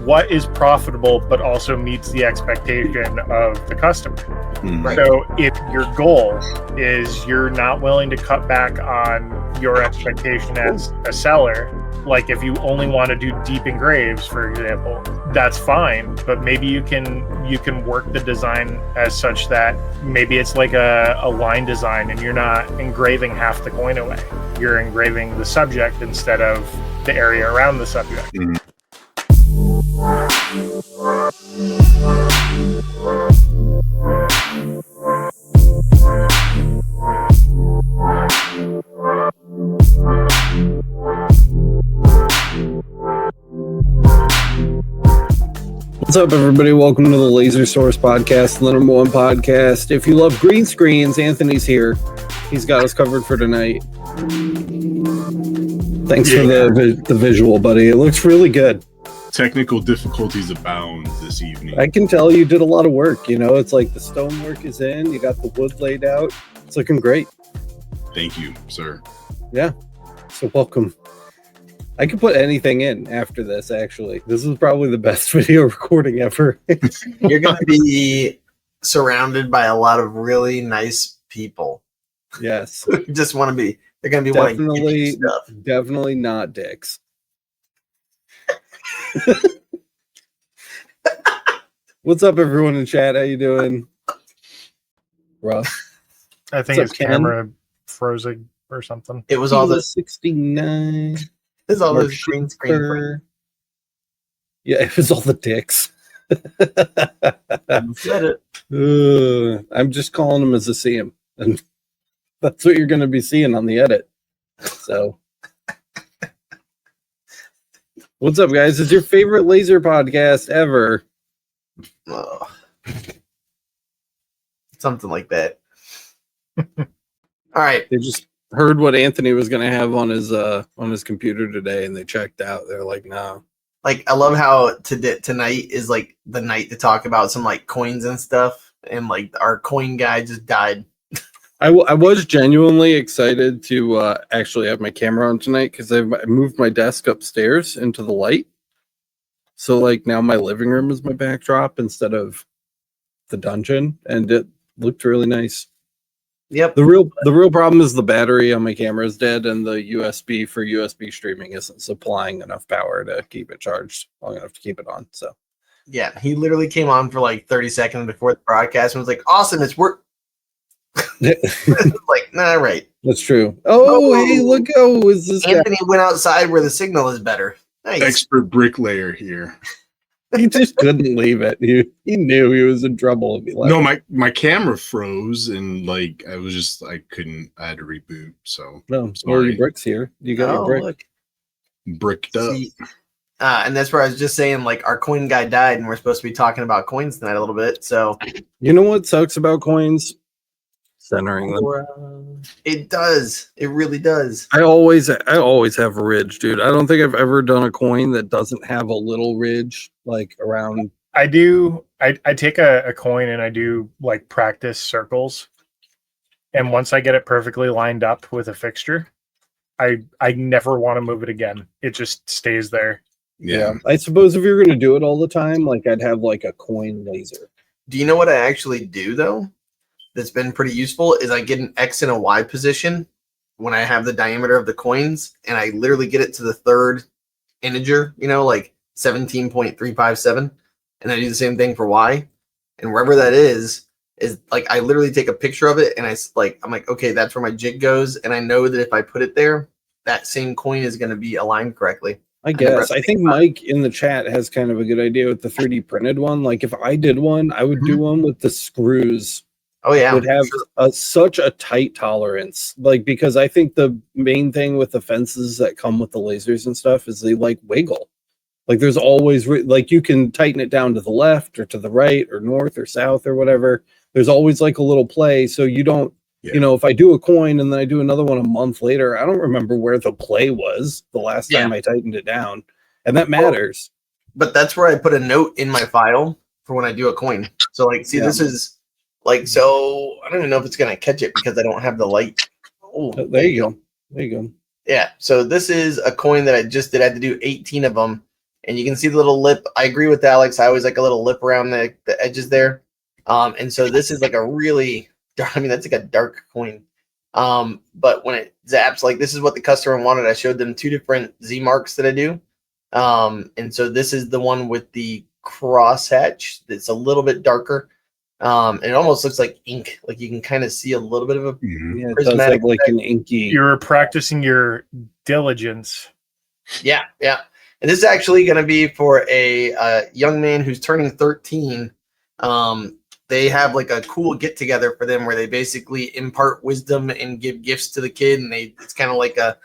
what is profitable but also meets the expectation of the customer. Right. So if your goal is you're not willing to cut back on your expectation as a seller, like if you only want to do deep engraves, for example, that's fine, but maybe you can work the design as such that maybe it's like a line design and you're not engraving half the coin away. You're engraving the subject instead of the area around the subject. Mhm. What's up, everybody? Welcome to the Laser Source Podcast, the number one podcast. If you love green screens, Anthony's here. He's got us covered for tonight. Thanks for the visual, buddy. It looks really good. Technical difficulties abound this evening. I can tell you did a lot of work. You know, it's like the stonework is in. You got the wood laid out. It's looking great. Thank you, sir. Yeah. So welcome. I could put anything in after this, actually. This is probably the best video recording ever. You're going to be surrounded by a lot of really nice people. Yes. You just want to be, they're going to be wanting to give you stuff. Definitely not dicks. What's up, everyone in chat? How you doing? Rough. I think What's his up, Ken? camera frozen or something. It was all this, 69. it's all Mark this green screen. Cooper. Yeah, it was all the dicks. You said it. I'm just calling them as I see them. And that's what you're going to be seeing on the edit. So, what's up, guys? It's your favorite laser podcast ever. Oh. Something like that. All right. They just heard what Anthony was going to have on his computer today, and they checked out. They're like, no. Like, I love how tonight is like the night to talk about some like coins and stuff. And like our coin guy just died. I was genuinely excited to actually have my camera on tonight because I moved my desk upstairs into the light. So like now my living room is my backdrop instead of the dungeon, and it looked really nice. Yep. The real problem is the battery on my camera is dead, and the USB for USB streaming isn't supplying enough power to keep it charged long enough to keep it on. So Yeah. He literally came on for like 30 seconds before the broadcast and was like, awesome, it's work. Like, nah, right. that's true. Oh, hey, look! Oh, is this guy? Anthony went outside where the signal is better. Nice. Expert bricklayer here. He just couldn't leave it. He knew he was in trouble if he left. No, my camera froze and like I had to reboot. So No, where are sorry. your bricks here? You got your brick. Look. Bricked up. See, and that's where I was just saying, like, our coin guy died, and we're supposed to be talking about coins tonight a little bit. So You know what sucks about coins? Centering them. it does. It really does. I always have a ridge, dude. I don't think I've ever done a coin that doesn't have a little ridge like around. I do. I take a coin and I do like practice circles. And once I get it perfectly lined up with a fixture, I never want to move it again. It just stays there. Yeah. I suppose if you're gonna do it all the time, like I'd have like a coin laser. Do you know what I actually do, though? That's been pretty useful is I get an X and a Y position when I have the diameter of the coins, and I literally get it to the third integer, like 17.357. And I do the same thing for Y. And wherever that is like, I literally take a picture of it, and I'm like, okay, that's where my jig goes. And I know that if I put it there, that same coin is going to be aligned correctly. I guess. I think Mike in the chat has kind of a good idea with the 3D printed one. Like if I did one, I would do one with the screws. Oh, yeah. Would have such a tight tolerance, like because I think the main thing with the fences that come with the lasers and stuff is they like wiggle. Like there's always like you can tighten it down to the left or to the right or north or south or whatever. There's always like a little play, so you don't. Yeah. If I do a coin and then I do another one a month later, I don't remember where the play was the last time I tightened it down, and that matters. But that's where I put a note in my file for when I do a coin. So like, see, this is. Like, so I don't even know if it's going to catch it because I don't have the light. Oh, There you go. Yeah. So this is a coin that I just did. I had to do 18 of them. and you can see the little lip. I agree with Alex. I always like a little lip around the edges there. And so this is like a really, I mean, that's like a dark coin. But when it zaps, like this is what the customer wanted. I showed them 2 different Z marks that I do. And so this is the one with the crosshatch. That's a little bit darker. And it almost looks like ink. Like you can kind of see a little bit of a Yeah, it does have like an inky. You're practicing your diligence. Yeah. And this is actually going to be for a young man who's turning 13. They have like a cool get together for them where they basically impart wisdom and give gifts to the kid, and it's kind of like a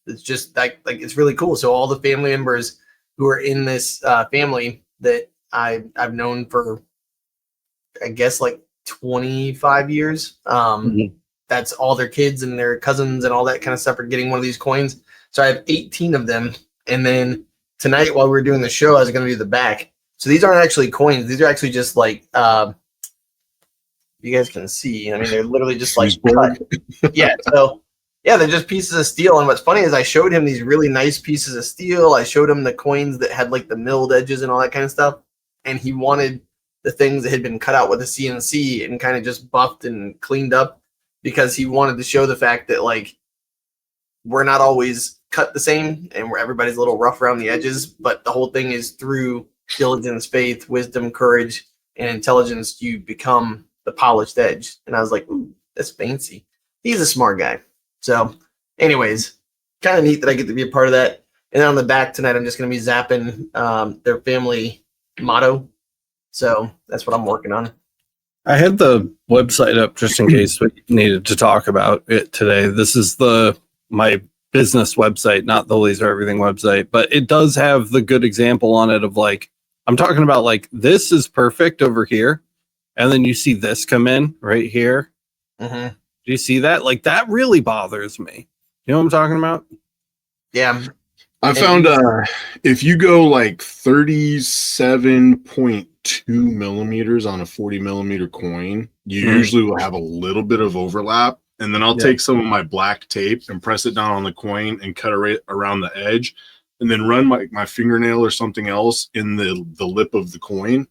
it's just like it's really cool. So all the family members who are in this family that I've known for, I guess, like 25 years. That's all their kids and their cousins and all that kind of stuff are getting one of these coins. So I have 18 of them. And then tonight, while we were doing the show, I was going to do the back. So these aren't actually coins. These are actually just like, you guys can see. I mean, they're literally just like cut. Yeah. So yeah, they're just pieces of steel. And what's funny is I showed him these really nice pieces of steel. I showed him the coins that had like the milled edges and all that kind of stuff. And he wanted the things that had been cut out with a CNC and kind of just buffed and cleaned up, because he wanted to show the fact that like we're not always cut the same and everybody's a little rough around the edges, but the whole thing is through diligence, faith, wisdom, courage, and intelligence, you become the polished edge. And I was like, ooh, that's fancy. He's a smart guy. So anyways, kind of neat that I get to be a part of that. And then on the back tonight, I'm just going to be zapping their family motto. So that's what I'm working on. I had the website up just in case we needed to talk about it today. This is my business website, not the Laser Everything website, but it does have the good example on it of like, I'm talking about like, this is perfect over here. And then you see this come in right here. Mm-hmm. Do you see that? Like that really bothers me. You know what I'm talking about? Yeah. I found if you go like 37.2 millimeters on a 40 millimeter coin, you usually will have a little bit of overlap. And then I'll take some of my black tape and press it down on the coin and cut it right around the edge, and then run my fingernail or something else in the lip of the coin,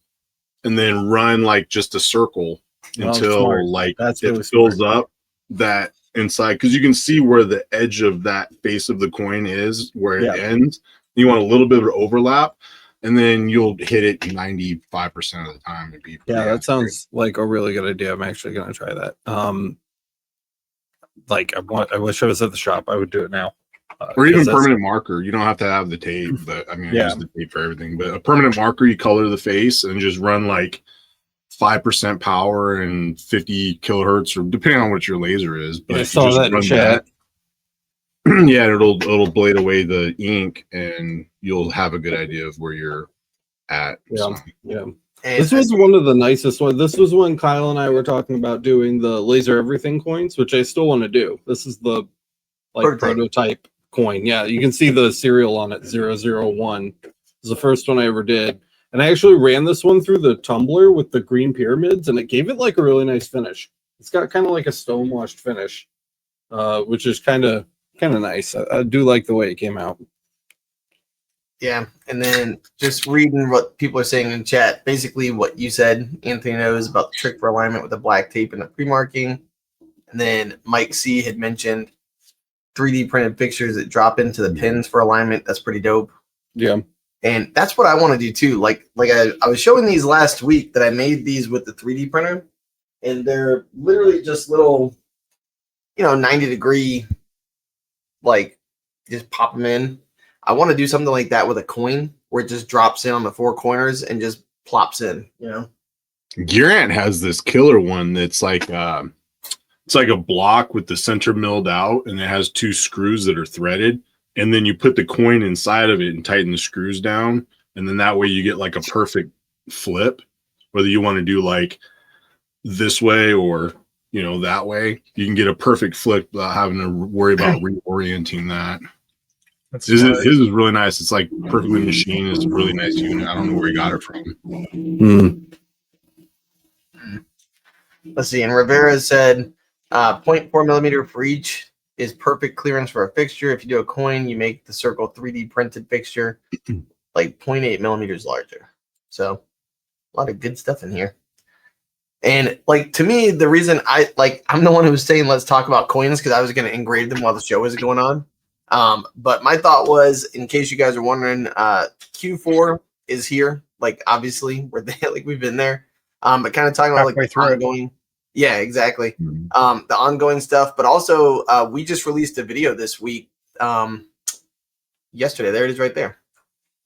and then run like just a circle until like it fills up that inside, because you can see where the edge of that face of the coin is, where it ends. You want a little bit of overlap, and then you'll hit it 95% of the time. That sounds like a really good idea. I'm actually going to try that. Like I wish I was at the shop. I would do it now. Or even permanent marker. You don't have to have the tape, but I mean, I use the tape for everything. But a permanent marker, you color the face and just run like 5% power and 50 kilohertz, or depending on what your laser is. But I saw that in chat. Yeah, it'll blade away the ink, and you'll have a good idea of where you're at. Yeah. This was one of the nicest ones. This was when Kyle and I were talking about doing the Laser Everything coins, which I still want to do. This is the prototype coin. Yeah, you can see the serial on it, 001. It was the first one I ever did. And I actually ran this one through the tumbler with the green pyramids, and it gave it like a really nice finish. It's got kind of like a stone washed finish, which is kind of nice. I do like the way it came out. Yeah, and then just reading what people are saying in chat, basically what you said, Anthony knows about the trick for alignment with the black tape and the pre-marking. And then Mike C had mentioned 3D printed pictures that drop into the pins for alignment. That's pretty dope. Yeah. And that's what I want to do too. Like I was showing these last week that I made these with the 3D printer, and they're literally just little, 90-degree, like just pop them in. I want to do something like that with a coin where it just drops in on the 4 corners and just plops in, Gearant has this killer one that's like it's like a block with the center milled out, and it has 2 screws that are threaded, and then you put the coin inside of it and tighten the screws down, and then that way you get like a perfect flip, whether you want to do like this way or that way. You can get a perfect flip without having to worry about reorienting that. His is really nice. It's like perfectly machined. It's a really nice unit. I don't know where he got it from. Let's see. And Rivera said 0.4 millimeter for each is perfect clearance for a fixture. If you do a coin, you make the circle 3D printed fixture like 0.8 millimeters larger. So a lot of good stuff in here. And like, to me, the reason I'm the one who was saying let's talk about coins, because I was going to engrave them while the show was going on. But my thought was, in case you guys are wondering, Q4 is here. Like, obviously we're there, like we've been there. But kind of talking about like the ongoing. Yeah, exactly. The ongoing stuff, but also we just released a video this week. Yesterday, there it is right there.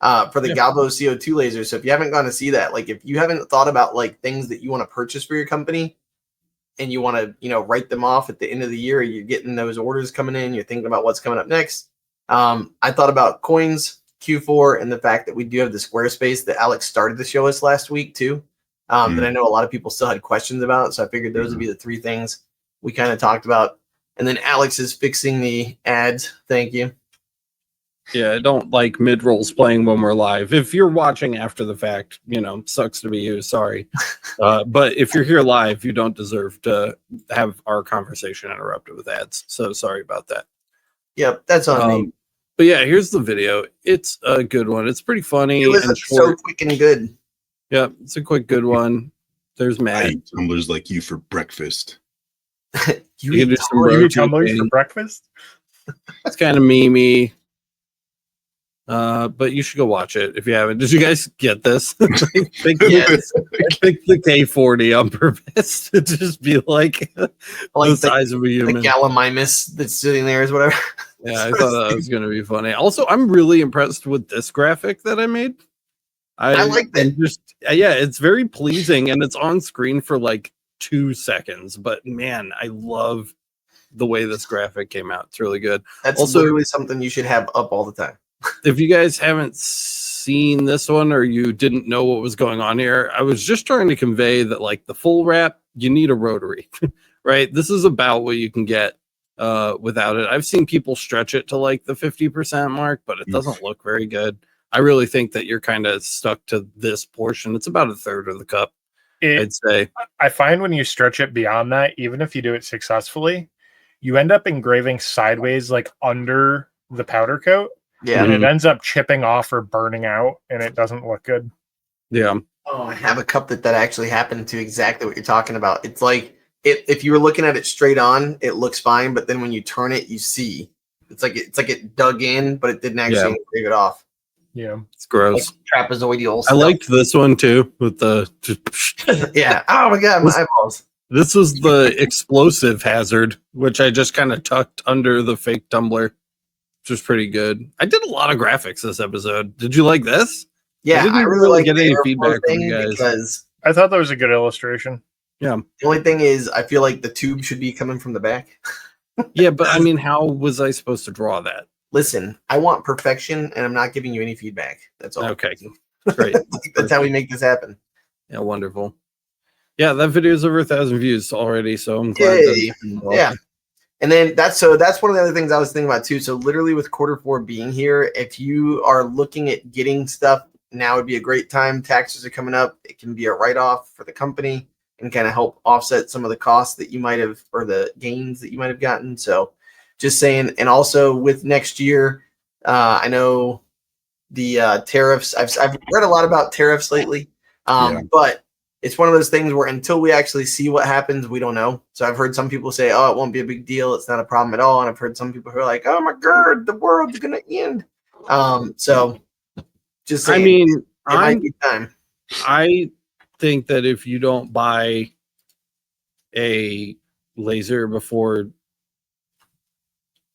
For the Galvo CO2 laser. So if you haven't gone to see that, like if you haven't thought about like things that you want to purchase for your company and you want to, you know, write them off at the end of the year, you're getting those orders coming in, you're thinking about what's coming up next. I thought about coins, Q4, and the fact that we do have the Squarespace that Alex started to show us last week too. That I know a lot of people still had questions about. So I figured those would be the three things we kind of talked about. And then Alex is fixing the ads. Thank you. Yeah, I don't like mid-rolls playing when we're live. If you're watching after the fact, you know, sucks to be you. Sorry. But if you're here live, you don't deserve to have our conversation interrupted with ads. So sorry about that. Yep, that's on me. But yeah, here's the video. It's a good one. It's pretty funny. It was and so quick and good. Yeah, it's a quick, good one. There's Matt. I eat tumblers like you for breakfast. You can do some You eat tumblers for breakfast? It's kind of memey. But you should go watch it if you haven't. Did you guys get this? I think the K40 on purpose to just be like the size of a human. The Gallimimus that's sitting there is whatever. Yeah, I thought that was going to be funny. Also, I'm really impressed with this graphic that I made. I like that. It's very pleasing and it's on screen for like 2 seconds. But man, I love the way this graphic came out. It's really good. That's also literally something you should have up all the time. If you guys haven't seen this one or you didn't know what was going on here, I was just trying to convey that like the full wrap, you need a rotary, right? This is about what you can get without it. I've seen people stretch it to like the 50% mark, but it doesn't look very good. I really think that you're kind of stuck to this portion. It's about a third of the cup, I'd say. I find when you stretch it beyond that, even if you do it successfully, you end up engraving sideways, like under the powder coat. Yeah. And it ends up chipping off or burning out, and it doesn't look good. Yeah. Oh, I have a cup that actually happened to exactly what you're talking about. It's like if you were looking at it straight on, it looks fine, but then when you turn it, you see it's like it dug in, but it didn't actually engrave it off. Yeah, it's gross. Like trapezoidal stuff. I liked this one too with the yeah. Oh my god, my eyeballs. This was the explosive hazard, which I just kind of tucked under the fake tumbler, which was pretty good. I did a lot of graphics this episode. Did you like this? Yeah, I really like get any feedback from you guys because I thought that was a good illustration. Yeah. The only thing is, I feel like the tube should be coming from the back. Yeah, but I mean, how was I supposed to draw that? Listen, I want perfection, and I'm not giving you any feedback. That's all. Okay, great. That's how we make this happen. Yeah, wonderful. Yeah, that video is over 1,000 views already, so I'm glad. Yeah. And then that's one of the other things I was thinking about too. So literally with Q4 being here, if you are looking at getting stuff, now would be a great time. Taxes are coming up. It can be a write-off for the company and kind of help offset some of the costs that you might have, or the gains that you might have gotten. So just saying. And also with next year, I know the tariffs, I've read a lot about tariffs lately, but it's one of those things where until we actually see what happens, we don't know. So I've heard some people say, oh, it won't be a big deal. It's not a problem at all. And I've heard some people who are like, oh my God, the world's going to end. So just saying, I mean, it might be time. I think that if you don't buy a laser before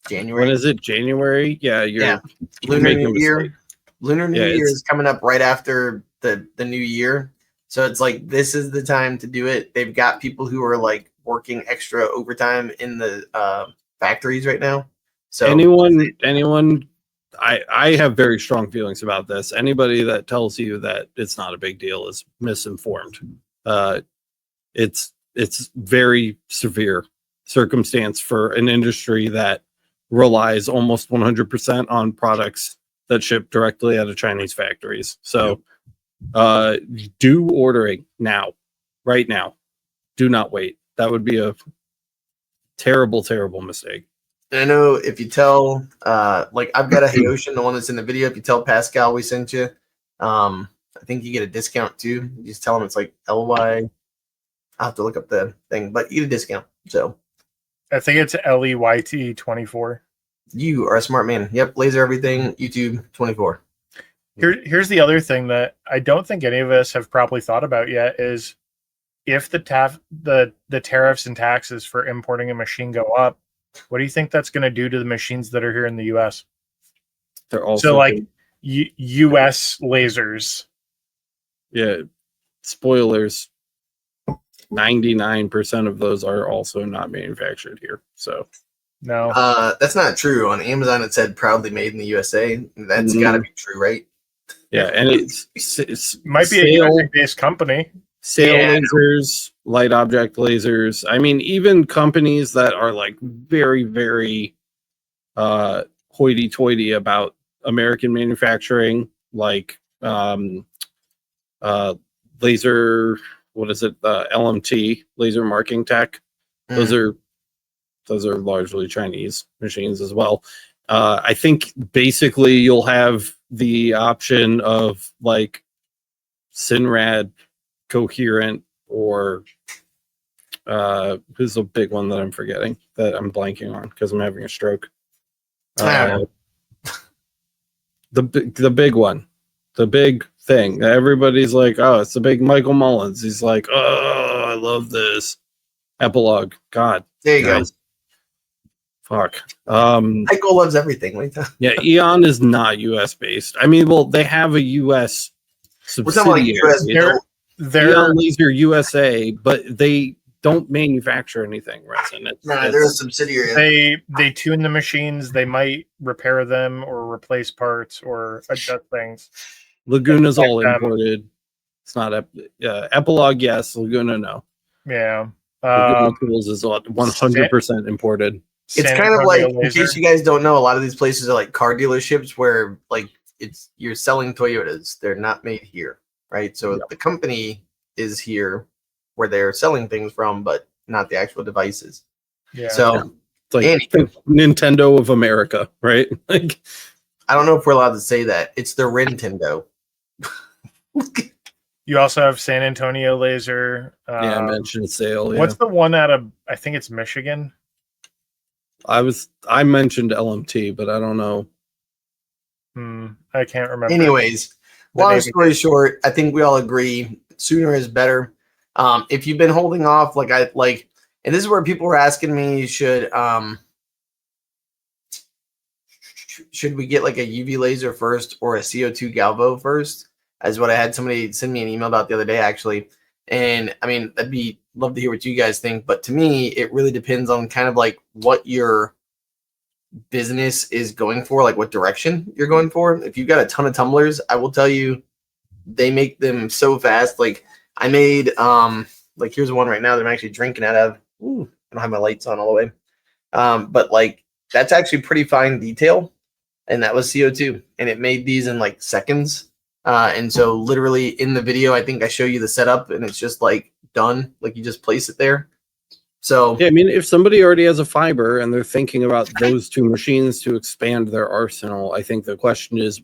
January, when is it? January? Yeah, you're Lunar New Year. Lunar New Year is coming up right after the new year. So it's like, this is the time to do it. They've got people who are like working extra overtime in the factories right now. So anyone, I have very strong feelings about this. Anybody that tells you that it's not a big deal is misinformed. It's very severe circumstance for an industry that relies almost 100% on products that ship directly out of Chinese factories. So do ordering now, right now. Do not wait. That would be a terrible, terrible mistake. And I know if you tell, like I've got a Hayoshin, the one that's in the video. If you tell Pascal we sent you, I think you get a discount too. You just tell them it's like LY. I'll have to look up the thing, but you get a discount. So I think it's LEYT24. you are a smart man. Yep, Laser Everything, YouTube 24. Here's the other thing that I don't think any of us have probably thought about yet is if the tariffs and taxes for importing a machine go up, what do you think that's going to do to the machines that are here in the U.S.? They're also So like U.S. lasers. Yeah, spoilers. 99% of those are also not manufactured here. So No, That's not true. On Amazon, it said proudly made in the USA. That's got to be true, right? yeah, and it's might be a USA-based company. Sail lasers, light object lasers. I mean, even companies that are like very, very hoity-toity about American manufacturing, like laser, what is it? LMT, laser marking tech. Those are largely Chinese machines as well. I think basically you'll have the option of like Sinrad, Coherent, or who's the big one that I'm forgetting that I'm blanking on because I'm having a stroke. The big one, the big thing. Everybody's like, oh, it's the big Michael Mullins. He's like, oh, I love this. Epilogue. God. There you go. Fuck. Michael loves everything. Yeah, Eon is not US based. I mean, well, they have a US subsidiary. They're Laser USA, but they don't manufacture anything, resin. They're a subsidiary. They tune the machines. They might repair them or replace parts or adjust things. Laguna's all imported. It's not Epilogue, yes. Laguna, no. Yeah. Laguna Tools is 100% imported. It's kind of like, in case you guys don't know, a lot of these places are like car dealerships where like you're selling Toyotas. They're not made here, right? So the company is here where they're selling things from, but not the actual devices. Yeah. So it's like Nintendo of America, right? Like, I don't know if we're allowed to say that. It's the Nintendo. You also have San Antonio Laser. I mentioned Sale. Yeah. What's the one out of? I think it's Michigan. I mentioned LMT, but I don't know. I can't remember. Anyways, long story short, I think we all agree sooner is better. If you've been holding off, and this is where people were asking me, should we get like a UV laser first or a CO2 galvo first? As what I had somebody send me an email about the other day, actually. And I mean, love to hear what you guys think, but to me, it really depends on kind of like what your business is going for, like what direction you're going for. If you've got a ton of tumblers, I will tell you, they make them so fast. Like I made, like here's one right now that I'm actually drinking out of. Ooh, I don't have my lights on all the way. But like that's actually pretty fine detail, and that was CO2, and it made these in like seconds. And so literally in the video, I think I show you the setup and it's just like done. Like you just place it there. So yeah, I mean, if somebody already has a fiber and they're thinking about those two machines to expand their arsenal, I think the question is,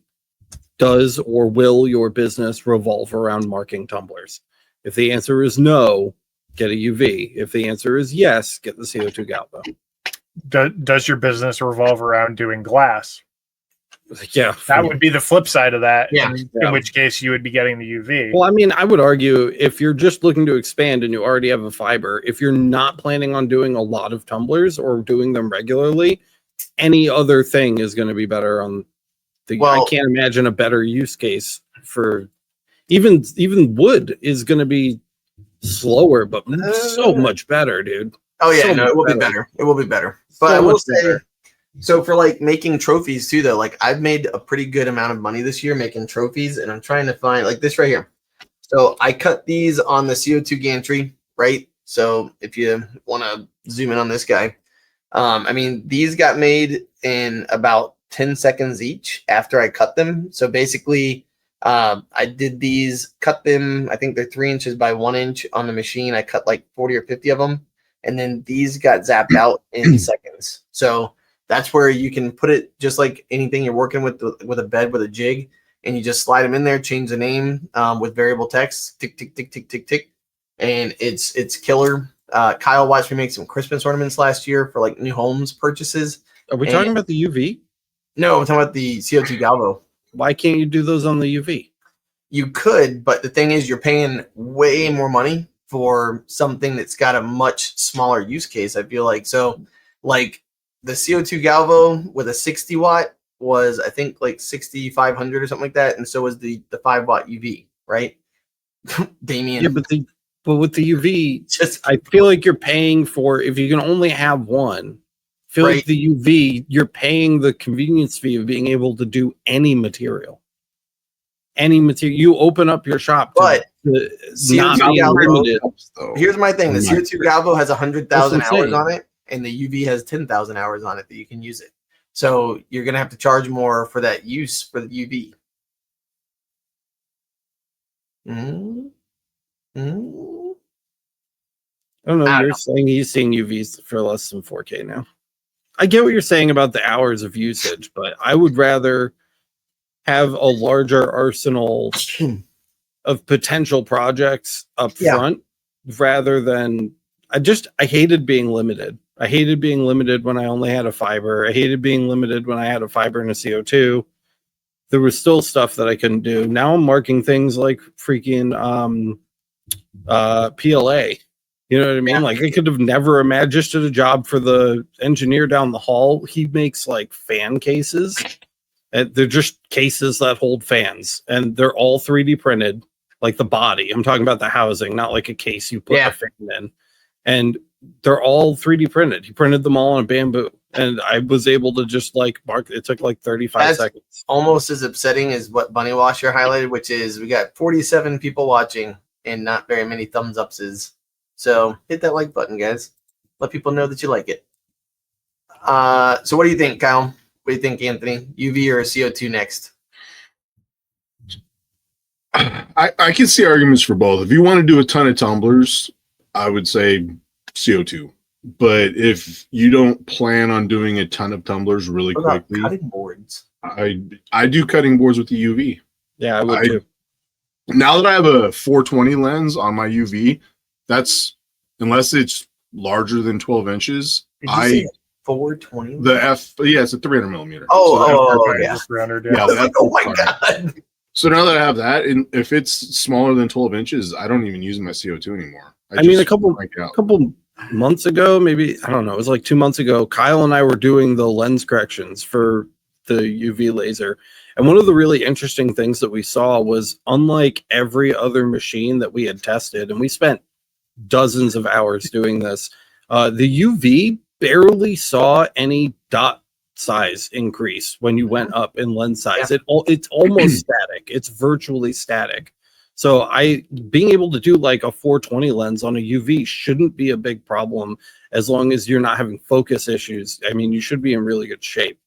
does or will your business revolve around marking tumblers? If the answer is no, get a UV. If the answer is yes, get the CO2 galvo. Does your business revolve around doing glass? Yeah, that would be the flip side of that. Yeah. In which case you would be getting the UV. Well, I mean, I would argue if you're just looking to expand and you already have a fiber, if you're not planning on doing a lot of tumblers or doing them regularly, any other thing is going to be better on the. I can't imagine a better use case for even wood is going to be slower, but so much better, dude. Oh yeah, so no, it will be better. It will be better. But I will say. So for like making trophies too, though, like I've made a pretty good amount of money this year making trophies, and I'm trying to find like this right here. So I cut these on the CO2 gantry, right? So if you want to zoom in on this guy, I mean, these got made in about 10 seconds each after I cut them. So basically, I did these, cut them, I think they're 3 inches by 1 inch on the machine. I cut like 40 or 50 of them. And then these got zapped out in seconds. So That's where you can put it just like anything you're working with a bed with a jig, and you just slide them in there, change the name with variable text, tick tick tick tick tick tick, and it's killer. Kyle watched me make some Christmas ornaments last year for like new homes purchases. Are we talking about the UV? No, I'm talking about the CO2 Galvo. Why can't you do those on the UV? You could, but the thing is, you're paying way more money for something that's got a much smaller use case. I feel like like the CO2 Galvo with a 60 watt was, I think, like 6,500 or something like that, and so was the 5 watt UV, right? Damien. Yeah, but with the UV, Just I feel like you're paying for, if you can only have one. I feel like the UV, you're paying the convenience fee of being able to do any material. You open up your shop, but not being limited. Here's my thing: the CO2 Galvo has 100,000 hours on it, and the UV has 10,000 hours on it that you can use it. So you're gonna have to charge more for that use for the UV. I don't know. You're saying he's seeing UVs for less than 4K now. I get what you're saying about the hours of usage, but I would rather have a larger arsenal of potential projects up front rather than I hated being limited. I hated being limited when I only had a fiber. I hated being limited when I had a fiber and a CO2. There was still stuff that I couldn't do. Now I'm marking things like freaking PLA. You know what I mean? Like I could have never imagined. Just did a job for the engineer down the hall. He makes like fan cases. And they're just cases that hold fans, and they're all 3D printed, like the body. I'm talking about the housing, not like a case you put a fan in. And they're all 3D printed. He printed them all on a bamboo, and I was able to just like mark. It took like 35 seconds. Almost as upsetting as what Bunny Washer highlighted, which is we got 47 people watching and not very many thumbs ups. So hit that like button, guys. Let people know that you like it. So what do you think, Kyle? What do you think, Anthony? UV or CO2 next? I can see arguments for both. If you want to do a ton of tumblers, I would say CO2. But if you don't plan on doing a ton of tumblers really quickly, cutting boards. I do cutting boards with the UV. Yeah, I would too. Now that I have a 420 lens on my UV, that's unless it's larger than 12 inches. 420. It's a 300 millimeter. Yeah. 300, yeah. Oh my god. So now that I have that, and if it's smaller than 12 inches, I don't even use my CO2 anymore. I mean, a couple months ago, maybe, I don't know, it was like 2 months ago, Kyle and I were doing the lens corrections for the UV laser. And one of the really interesting things that we saw was, unlike every other machine that we had tested, and we spent dozens of hours doing this, the UV barely saw any dot size increase when you went up in lens size. It's almost static. It's virtually static. So being able to do like a 420 lens on a UV shouldn't be a big problem as long as you're not having focus issues. I mean, you should be in really good shape.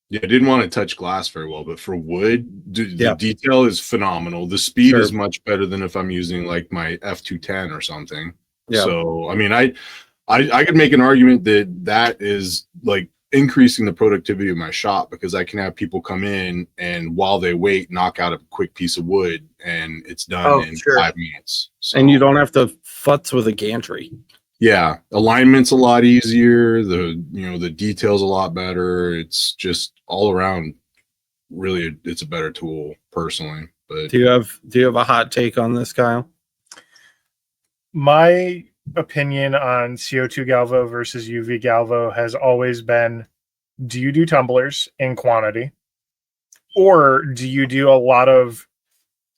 Yeah, I didn't want to touch glass very well, but for wood, the detail is phenomenal. The speed is much better than if I'm using like my F210 or something. Yeah. So, I mean, I could make an argument that is like increasing the productivity of my shop, because I can have people come in and while they wait, knock out a quick piece of wood and it's done in 5 minutes. So, and you don't have to futz with a gantry. Yeah, alignment's a lot easier. The detail's a lot better. It's just all around. Really, it's a better tool personally. But do you have a hot take on this, Kyle? My opinion on CO2 Galvo versus UV Galvo has always been: do you do tumblers in quantity, or do you do a lot of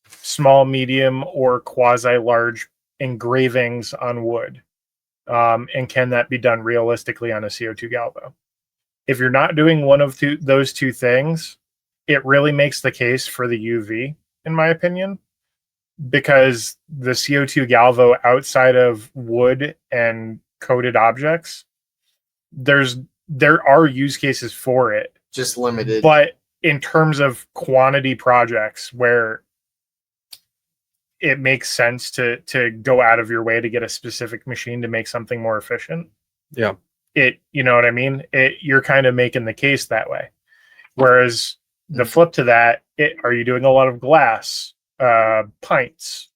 small, medium, or quasi-large engravings on wood? And can that be done realistically on a CO2 Galvo? If you're not doing one of those two things, it really makes the case for the UV, in my opinion, because the CO2 Galvo, outside of wood and coated objects, there are use cases for it, just limited. But in terms of quantity projects where it makes sense to go out of your way to get a specific machine to make something more efficient, yeah, you know what I mean? You're kind of making the case that way. Whereas the flip to that, are you doing a lot of glass, pints,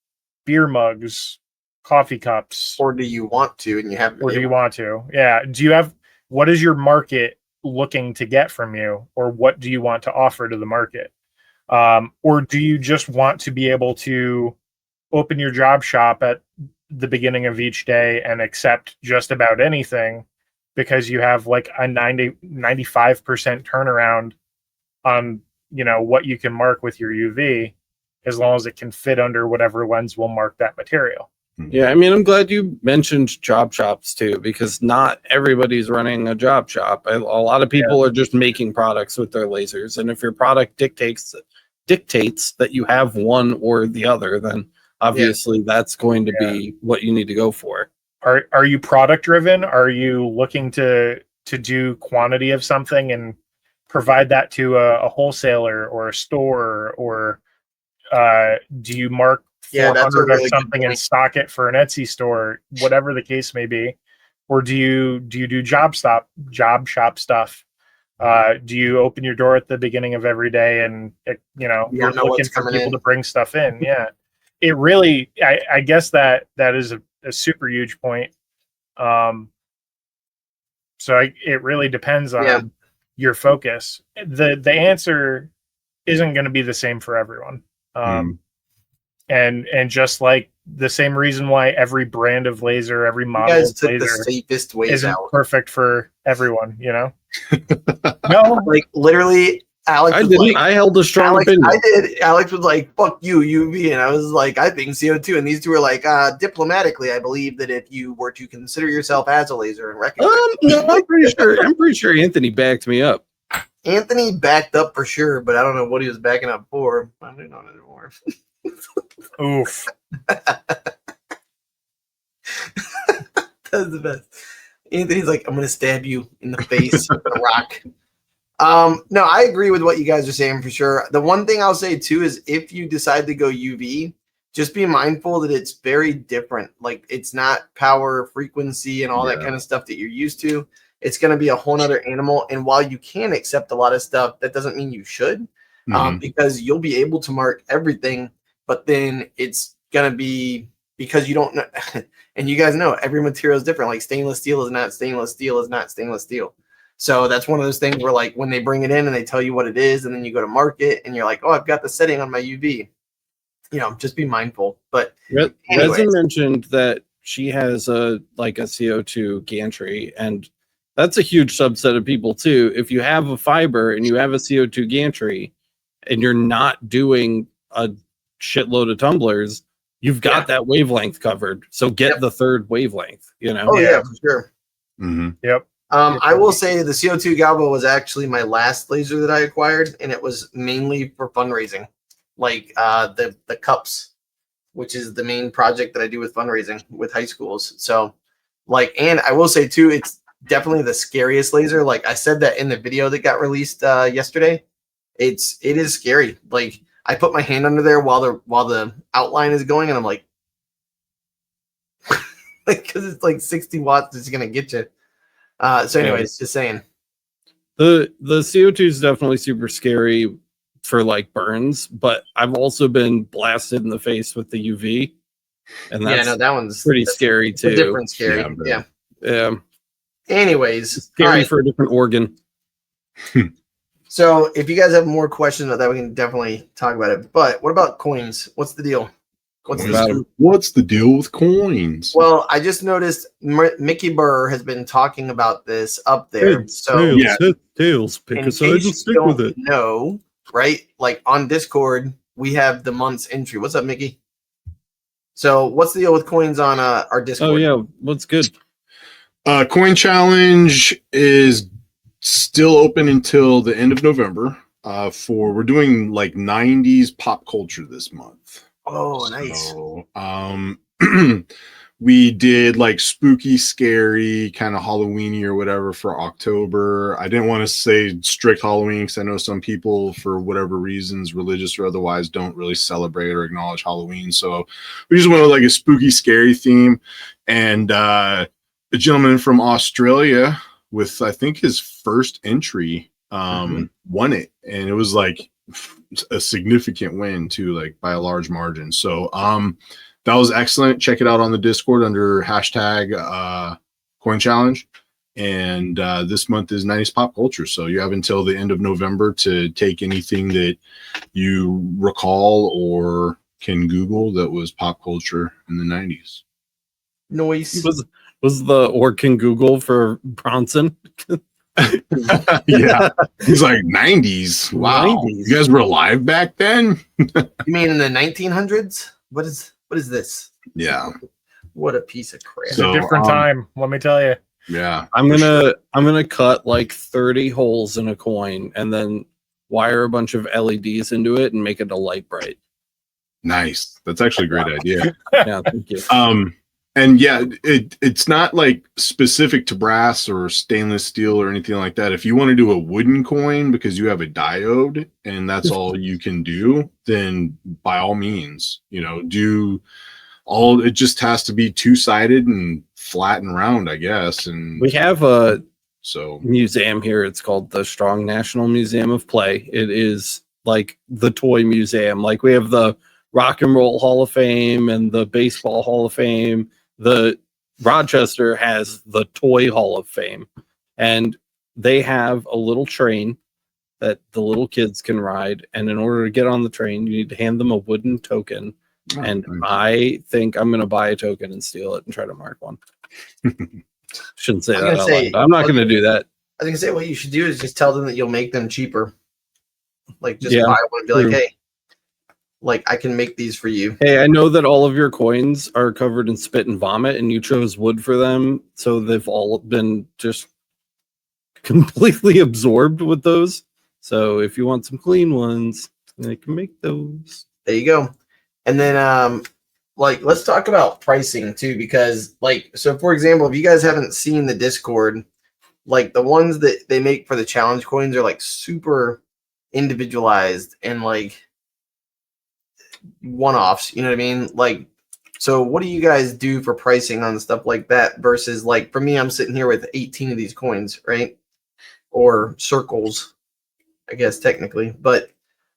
beer mugs, coffee cups, Or do you want to, and you have, or do you want to? Yeah. Do you have, what is your market looking to get from you, or what do you want to offer to the market? Or do you just want to be able to open your job shop at the beginning of each day and accept just about anything because you have like a 95% turnaround on, you know, what you can mark with your UV, as long as it can fit under whatever lens will mark that material. Yeah, I mean, I'm glad you mentioned job shops too, because not everybody's running a job shop. A lot of people are just making products with their lasers, and if your product dictates that you have one or the other, then obviously that's going to be what you need to go for. Are you product driven? Are you looking to do quantity of something and provide that to a wholesaler or a store, or do you mark 400 of something and stock it for an Etsy store, whatever the case may be? Or do you do job shop stuff? Do you open your door at the beginning of every day and you're looking for people to bring stuff in? Yeah, it really, I guess that is a super huge point. So it really depends on your focus. The answer isn't going to be the same for everyone. And just like the same reason why every brand of laser, every model of laser the safest ways isn't out. perfect for everyone, you know? No, like literally, Alex. I held a strong opinion. I did. Alex was like, "Fuck you, UV," and I was like, "I think CO2." And these two were like, "Diplomatically, I believe that if you were to consider yourself as a laser and recognize." No, I'm pretty sure Anthony backed me up. Anthony backed up for sure, but I don't know what he was backing up for. I don't know anymore. Oof. That's the best. Anthony's like, "I'm gonna stab you in the face with a rock." No, I agree with what you guys are saying for sure. The one thing I'll say too is if you decide to go UV, just be mindful that it's very different. Like it's not power, frequency, and all that kind of stuff that you're used to. It's going to be a whole nother animal. And while you can accept a lot of stuff, that doesn't mean you should, because you'll be able to mark everything, but then it's going to be because you don't know. And you guys know every material is different. Like stainless steel is not stainless steel is not stainless steel. So that's one of those things where like when they bring it in and they tell you what it is, and then you go to market and you're like, "Oh, I've got the setting on my UV." Just be mindful. But Resin mentioned that she has a CO2 gantry, and that's a huge subset of people too. If you have a fiber and you have a CO2 gantry and you're not doing a shitload of tumblers, you've got that wavelength covered. So get the third wavelength, Oh yeah, for sure. Mm-hmm. Yep. I will say the CO2 Galvo was actually my last laser that I acquired, and it was mainly for fundraising, like the cups, which is the main project that I do with fundraising with high schools. So and I will say too, it's definitely the scariest laser. Like I said that in the video that got released yesterday. It is scary. Like I put my hand under there while the outline is going, and I'm like because it's like 60 watts, it's gonna get you. So anyways, just saying. The CO2 is definitely super scary for like burns, but I've also been blasted in the face with the UV, and that's that one's pretty scary too. Different scary. Yeah. Anyways, scary for a different organ. So if you guys have more questions about that, we can definitely talk about it. But what about coins? What's the deal? What's the deal with coins? Well, I just noticed Mickey Burr has been talking about this up there. Tails, pick a side and stick with it. No, right? Like on Discord, we have the month's entry. What's up, Mickey? So what's the deal with coins on our Discord? Oh yeah, what's good? Coin challenge is still open until the end of November. We're doing like 90s pop culture this month. Oh, nice. So, we did like spooky, scary, kind of Halloweeny or whatever for October. I didn't want to say strict Halloween because I know some people, for whatever reasons, religious or otherwise, don't really celebrate or acknowledge Halloween. So we just went with like a spooky, scary theme. And a gentleman from Australia with, I think, his first entry won it, and it was like a significant win too, like by a large margin. So that was excellent. Check it out on the Discord under hashtag Coin Challenge. And this month is 90s pop culture, so you have until the end of November to take anything that you recall or can Google that was pop culture in the 90s. Noise. Was the or can Google for Bronson? Yeah, he's like 90s. Wow, 90s. You guys were alive back then. You mean in the 1900s? What is this? Yeah, What a piece of crap. It's So, a different time, let me tell you. yeah. I'm gonna cut like 30 holes in a coin and then wire a bunch of LEDs into it and make it a light bright. Nice. That's actually a great idea. Yeah, thank you. And yeah, it's not like specific to brass or stainless steel or anything like that. If you want to do a wooden coin because you have a diode and that's all you can do, then by all means, do all. It just has to be two-sided and flat and round, I guess. And We have a so museum here. It's called the Strong National Museum of Play. It is like the toy museum. Like we have the Rock and Roll Hall of Fame and the Baseball Hall of Fame. The Rochester has the Toy Hall of Fame, and they have a little train that the little kids can ride. And in order to get on the train, you need to hand them a wooden token. And I think I'm going to buy a token and steal it and try to mark one. Shouldn't say that out loud. I'm not going to do that. I think what you should do is just tell them that you'll make them cheaper. Like just Yeah, buy one and be true. like, hey, like I can make these for you. Hey, I know that all of your coins are covered in spit and vomit, and you chose wood for them, so they've all been just completely absorbed with those. So if you want some clean ones, I can make those. There you go. And then like let's talk about pricing too, because like so for example, if you guys haven't seen the Discord, like the ones that they make for the challenge coins are like super individualized and like one-offs, you know what I mean? Like, so what do you guys do for pricing on stuff like that versus like for me, I'm sitting here with 18 of these coins, right? Or circles, I guess technically, but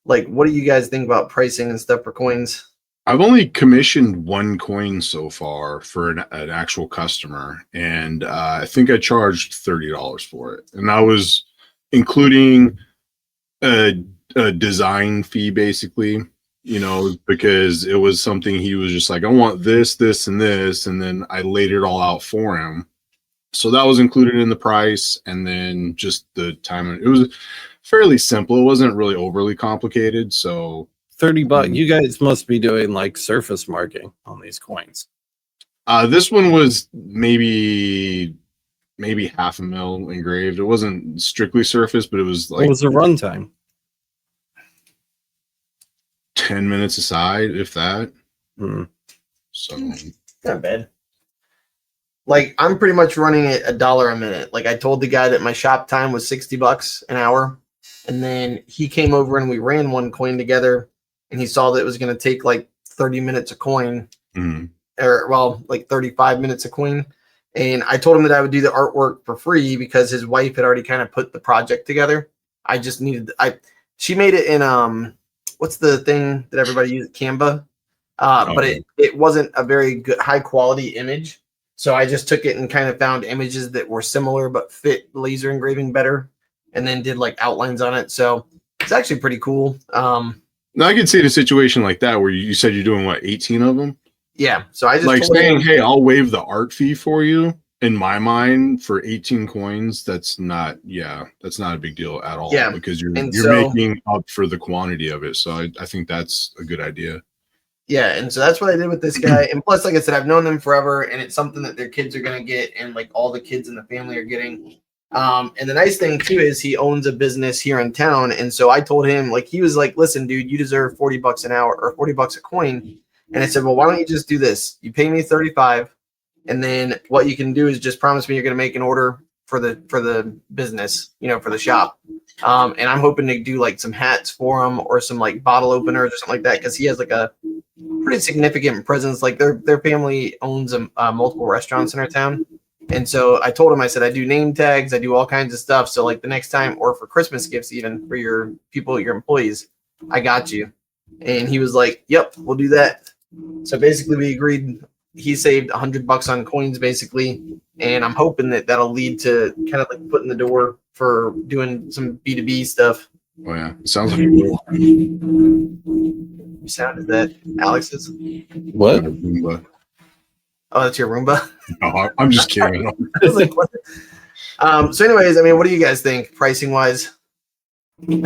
like what do you guys think about pricing and stuff for coins? I've only commissioned one coin so far for an actual customer, and I think I charged $30 for it, and I was including a design fee, basically, because it was something he was just like, I want this, this, and this, and then I laid it all out for him. So that was included in the price, and then just the time. It was fairly simple. It wasn't really overly complicated, so. $30. You guys must be doing like surface marking on these coins. This one was maybe half a mil engraved. It wasn't strictly surface, but it was like What was the runtime? 10 minutes aside, if that. So Not bad. Like I'm pretty much running it $1 a minute. Like I told the guy that my shop time was $60 an hour, and then he came over and we ran one coin together. And he saw that it was going to take like 30 minutes a coin, or well, like 35 minutes a coin. And I told him that I would do the artwork for free because his wife had already kind of put the project together. I just needed, she made it in, what's the thing that everybody uses? Canva. But it wasn't a very good, high quality image. So I just took it and kind of found images that were similar, but fit laser engraving better. And then did like outlines on it. So it's actually pretty cool. now I could see a situation like that where you said you're doing what, 18 of them? Yeah. So I just like told saying, him, hey, I'll waive the art fee for you. In my mind, for 18 coins, that's not a big deal at all. Yeah. Because you're So- making up for the quantity of it. So I think that's a good idea. yeah, and so that's what I did with this guy. And plus, like I said, I've known them forever, and it's something that their kids are gonna get, and like all the kids in the family are getting. And the nice thing too is he owns a business here in town, and so I told him, like, he was like, "Listen, dude, you deserve $40 an hour or $40 a coin." And I said, "Well, why don't you just do this? You pay me 35, and then what you can do is just promise me you're gonna make an order for the business, for the shop." And I'm hoping to do like some hats for him or some like bottle openers or something like that, because he has like a pretty significant presence. Like their family owns multiple restaurants in our town, And so I told him, I said, I do name tags, I do all kinds of stuff. So like the next time, or for Christmas gifts, even for your people, your employees, I got you. And he was like, yep, we'll do that. So basically we agreed. He saved $100 on coins basically. And I'm hoping that that'll lead to kind of like foot in the door for doing some B2B stuff. Oh yeah, it sounds like you Sound is that Alex's? What? Oh, that's your Roomba. No, I'm just kidding. I was like, what? So anyways, I mean, what do you guys think pricing wise? Oh, dude.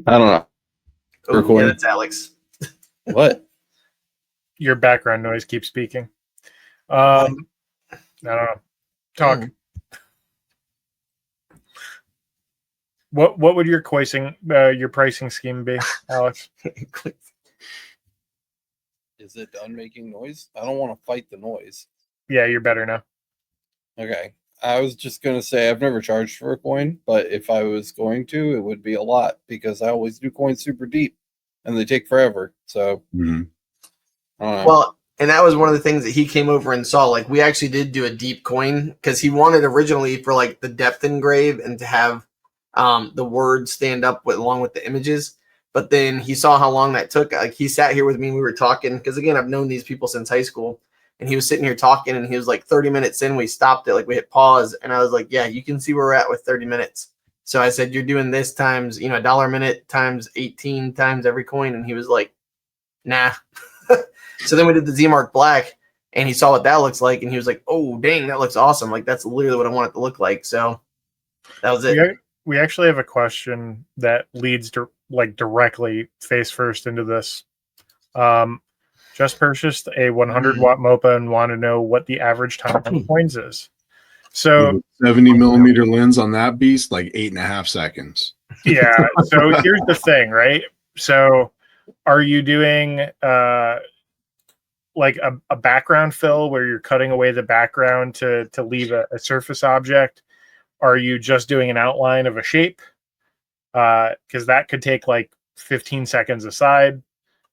I don't know. Oh, yeah, that's Alex. What? Your background noise keeps speaking. I don't know. Talk. What would your pricing scheme be, Alex? Is it done making noise? I don't want to fight the noise. Yeah, you're better now. Okay. I was just going to say I've never charged for a coin, but if I was going to, it would be a lot because I always do coins super deep and they take forever. So, I don't know. Well, and that was one of the things that he came over and saw. Like, we actually did do a deep coin because he wanted originally for like the depth engrave and to have the words stand up along with the images. But then he saw how long that took. Like, he sat here with me and we were talking because, again, I've known these people since high school. And he was sitting here talking, and he was like 30 minutes in. We stopped it, like we hit pause, and I was like, "Yeah, you can see where we're at with 30 minutes." So I said, "You're doing this times, $1 a minute times 18 times every coin," and he was like, "Nah." So then we did the Z-Mark Black, and he saw what that looks like, and he was like, "Oh, dang, that looks awesome! Like that's literally what I want it to look like." So that was it. We actually have a question that leads to directly face first into this. Just purchased a 100-watt MOPA and want to know what the average time on coins is. So 70 millimeter lens on that beast, like 8.5 seconds. Yeah. So here's the thing, right? So are you doing like a background fill where you're cutting away the background to leave a surface object? Are you just doing an outline of a shape? Because that could take like 15 seconds aside.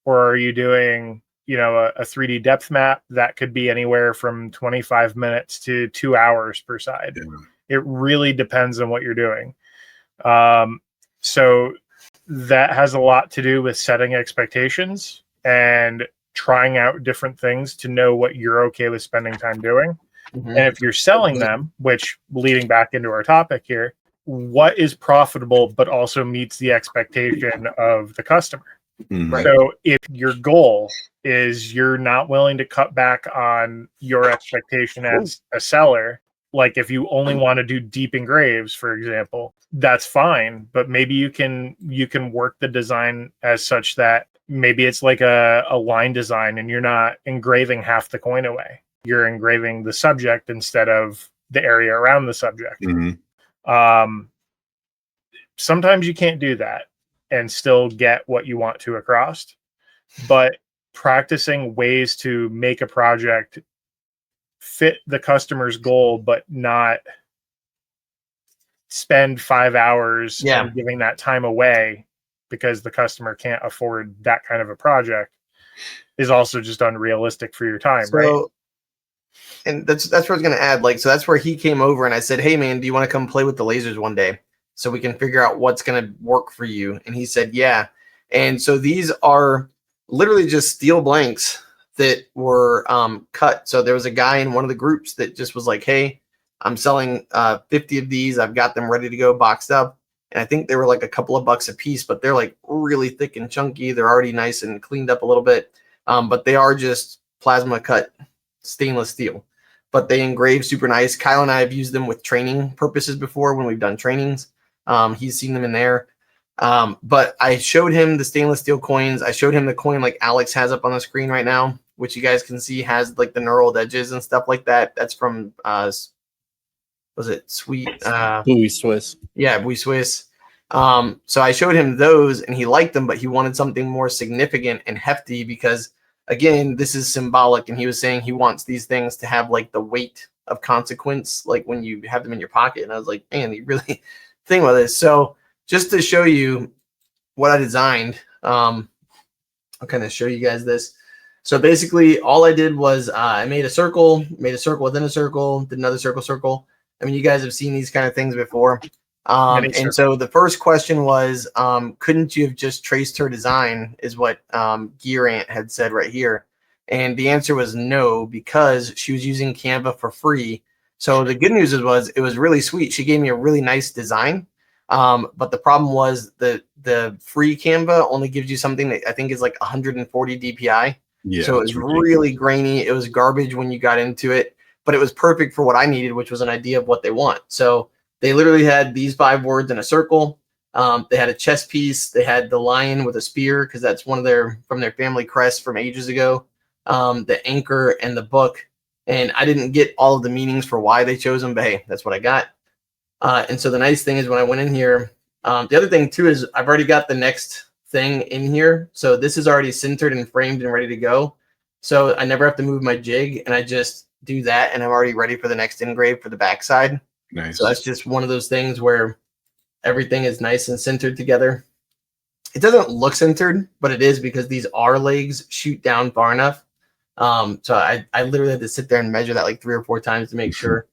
Or are you doing a 3D depth map that could be anywhere from 25 minutes to 2 hours per side. Yeah. It really depends on what you're doing. So that has a lot to do with setting expectations and trying out different things to know what you're okay with spending time doing. Mm-hmm. And if you're selling them, which leading back into our topic here, what is profitable but also meets the expectation of the customer? Mm-hmm. So if your goal is you're not willing to cut back on your expectation as a seller, like if you only want to do deep engraves, for example, that's fine. But maybe you can work the design as such that maybe it's like a line design and you're not engraving half the coin away. You're engraving the subject instead of the area around the subject. Mm-hmm. Sometimes you can't do that and still get what you want to across. But practicing ways to make a project fit the customer's goal, but not spend 5 hours and giving that time away because the customer can't afford that kind of a project is also just unrealistic for your time, right? And that's where I was going to add. Like, so that's where he came over and I said, "Hey man, do you want to come play with the lasers one day so we can figure out what's going to work for you?" And he said, "Yeah." And so these are literally just steel blanks that were cut. So there was a guy in one of the groups that just was like, "Hey, I'm selling 50 of these. I've got them ready to go boxed up." And I think they were like a couple of bucks a piece, but they're like really thick and chunky. They're already nice and cleaned up a little bit. But they are just plasma cut stainless steel, but they engrave super nice. Kyle and I have used them with training purposes before when we've done trainings. He's seen them in there. But I showed him the stainless steel coins. I showed him the coin like Alex has up on the screen right now, which you guys can see has like the knurled edges and stuff like that. That's from was it Bouille Swiss? Yeah, Bouille Swiss. So I showed him those and he liked them, but he wanted something more significant and hefty because again, this is symbolic. And he was saying he wants these things to have like the weight of consequence, like when you have them in your pocket. And I was like, man, you really think about this. So just to show you what I designed, I'll kind of show you guys this. So basically, all I did was I made a circle within a circle, did another circle. I mean, you guys have seen these kind of things before. And so the first question was, couldn't you have just traced her design, is what Gear Ant had said right here. And the answer was no, because she was using Canva for free. So the good news was it was really sweet. She gave me a really nice design. But the problem was the free Canva only gives you something that I think is like 140 DPI. Yeah, so it was really grainy. It was garbage when you got into it, but it was perfect for what I needed, which was an idea of what they want. So they literally had these 5 words in a circle. They had a chess piece. They had the lion with a spear, because that's one of their family crests from ages ago. The anchor and the book. And I didn't get all of the meanings for why they chose them, but hey, that's what I got. And so the nice thing is when I went in here, the other thing too is I've already got the next thing in here. So this is already centered and framed and ready to go. So I never have to move my jig, and I just do that, and I'm already ready for the next engrave for the backside. Nice. So that's just one of those things where everything is nice and centered together. It doesn't look centered, but it is, because these R legs shoot down far enough. So I literally had to sit there and measure that like 3 or 4 times to make sure.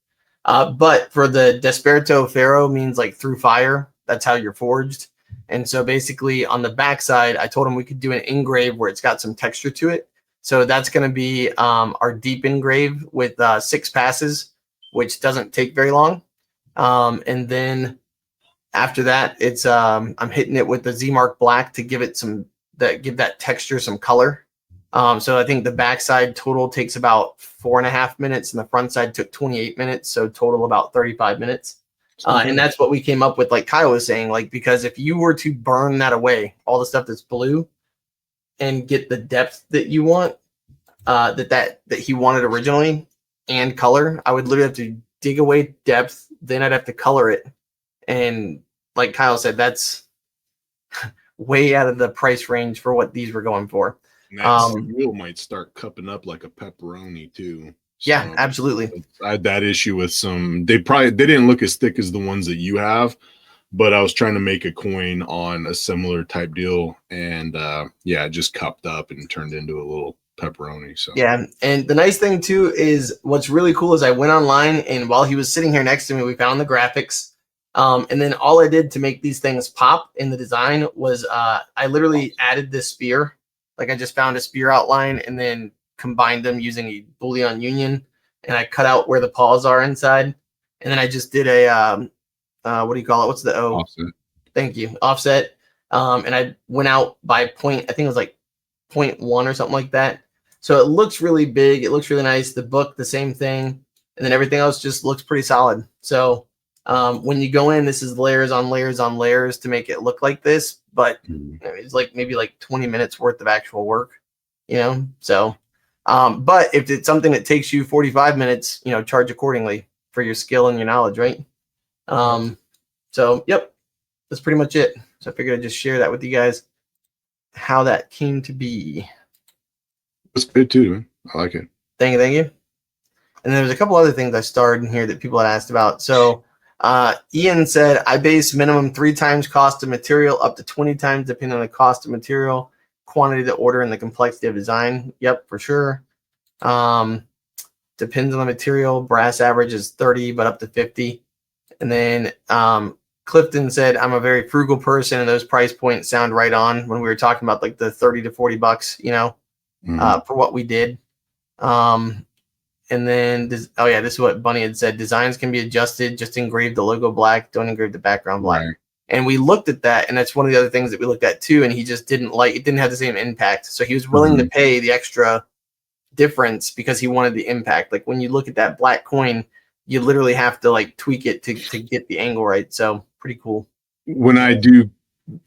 But for the Desperto Ferro means like through fire. That's how you're forged. And so basically on the backside, I told him we could do an engrave where it's got some texture to it. So that's going to be our deep engrave with 6 passes, which doesn't take very long. And then after that, it's I'm hitting it with the Z-Mark Black to give it give that texture some color. So I think the backside total takes about 4.5 minutes, and the front side took 28 minutes. So total about 35 minutes. And that's what we came up with, like Kyle was saying, like, because if you were to burn that away, all the stuff that's blue, and get the depth that you want, that he wanted originally, and color, I would literally have to dig away depth, then I'd have to color it. And like Kyle said, that's way out of the price range for what these were going for. That might start cupping up like a pepperoni too. So yeah, absolutely. I had that issue with some. They didn't look as thick as the ones that you have, but I was trying to make a coin on a similar type deal, and yeah, it just cupped up and turned into a little pepperoni. So yeah, and the nice thing too is what's really cool is I went online, and while he was sitting here next to me, we found the graphics. And then all I did to make these things pop in the design was I literally added this spear. Like I just found a spear outline and then combined them using a Boolean union, and I cut out where the paws are inside. And then I just did a what do you call it? What's the O? Offset. Thank you. Offset. And I went out by point, I think it was like 0.1 or something like that. So it looks really big. It looks really nice. The book, the same thing. And then everything else just looks pretty solid. So when you go in, this is layers on layers on layers to make it look like this, but it's like maybe like 20 minutes worth of actual work, you know? So, but if it's something that takes you 45 minutes, you know, charge accordingly for your skill and your knowledge, right? So, yep, that's pretty much it. So I figured I'd just share that with you guys, how that came to be. That's good too, man. I like it. Thank you. And there's a couple other things I starred in here that people had asked about. So Ian said, I base minimum 3 times cost of material up to 20 times depending on the cost of material, quantity to order, and the complexity of design. Yep, for sure. Depends on the material. Brass average is 30, but up to 50. And then Clifton said, I'm a very frugal person, and those price points sound right on when we were talking about like the 30 to 40 bucks, you know, for what we did. And then, this is what Bunny had said. Designs can be adjusted. Just engrave the logo black. Don't engrave the background black. Right. And we looked at that, and that's one of the other things that we looked at too. And he just didn't like it. Didn't have the same impact. So he was willing to pay the extra difference because he wanted the impact. Like when you look at that black coin, you literally have to like tweak it to get the angle right. So pretty cool. When I do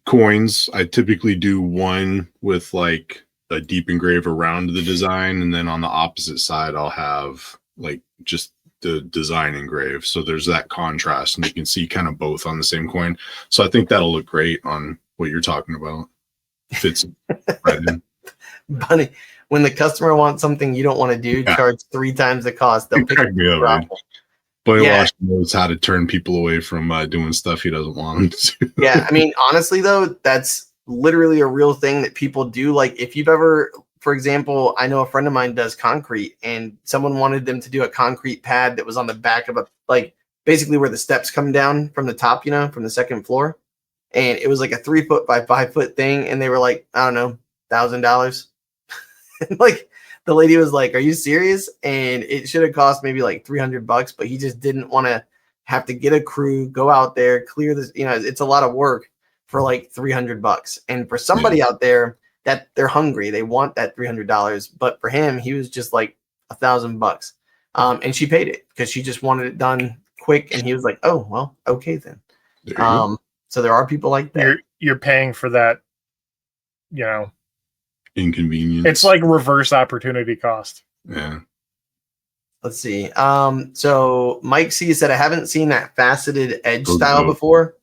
coins, I typically do one with like a deep engrave around the design, and then on the opposite side I'll have like just the design engrave, so there's that contrast and you can see kind of both on the same coin. So I think that'll look great on what you're talking about. Fits right in. Bunny, when the customer wants something you don't want to do, charge 3 times the cost. They'll pick me up. But Wash knows how to turn people away from doing stuff he doesn't want them to. Yeah, I mean, honestly though, that's literally a real thing that people do. Like if you've ever, for example, I know a friend of mine does concrete, and someone wanted them to do a concrete pad that was on the back of a, like, basically where the steps come down from the top, from the second floor. And it was like a 3 foot by 5 foot thing. And they were like, I don't know, $1,000. Like, the lady was like, are you serious? And it should have cost maybe like $300, but he just didn't want to have to get a crew, go out there, clear this, it's a lot of work for like $300. And for somebody out there that they're hungry, they want that $300. But for him, he was just like $1,000. And she paid it because she just wanted it done quick. And he was like, oh, well, okay then. So there are people like that. You're paying for that, inconvenience. It's like reverse opportunity cost. Yeah. Let's see. So Mike C said, I haven't seen that faceted edge style before.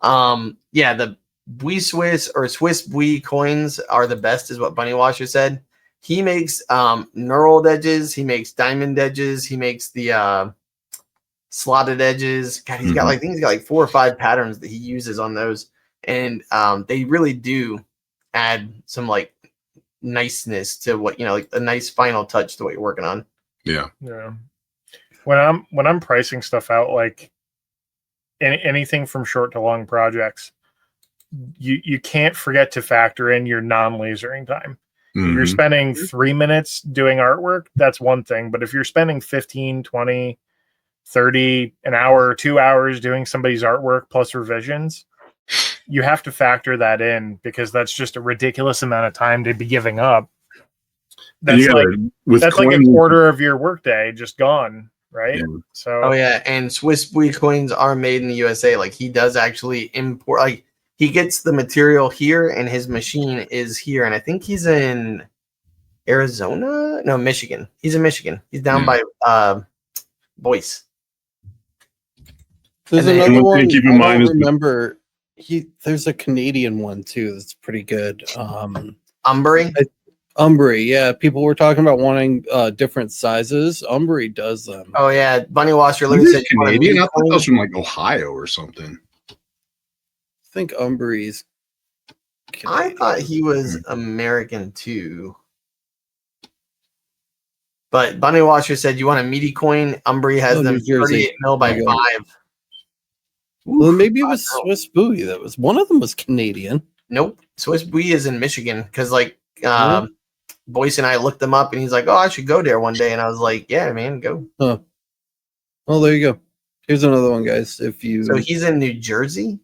Yeah, the Bui Swiss or Swiss Bui coins are the best, is what Bunny Washer said. He makes knurled edges. He makes diamond edges. He makes the slotted edges. God, he's got like, I think he's got like 4 or 5 patterns that he uses on those. And they really do add some like niceness to what, like a nice final touch to what you're working on. Yeah. When I'm pricing stuff out, like anything from short to long projects, you can't forget to factor in your non-lasering time. If you're spending 3 minutes doing artwork, that's one thing. But if you're spending 15, 20, 30, an hour or 2 hours doing somebody's artwork plus revisions, you have to factor that in, because that's just a ridiculous amount of time to be giving up. That's like a quarter of your workday just gone, right? Yeah. So and Swiss Bui coins are made in the USA. Like, he does actually import, like he gets the material here and his machine is here, and I think he's in Michigan. He's in Michigan. He's down by Boyce. There's another one. Keep in mind, remember, there's a Canadian one too that's pretty good. Umbry? Umbry, yeah. People were talking about wanting different sizes. Umbry does them. Oh yeah, Bunny Washer literally said Canadian. I thought that was from like Ohio or something. I think Umbry's Canadian. I thought he was American too. But Bunny Washer said, you want a meaty coin? Umbry has them 38 mil by 5. Well, maybe it was Swiss Bui. That was one of them was Canadian. Nope, Swiss Bui is in Michigan, because like Boyce and I looked them up, and he's like, "Oh, I should go there one day," and I was like, "Yeah, man, go." Huh. Well, there you go. Here's another one, guys. So he's in New Jersey.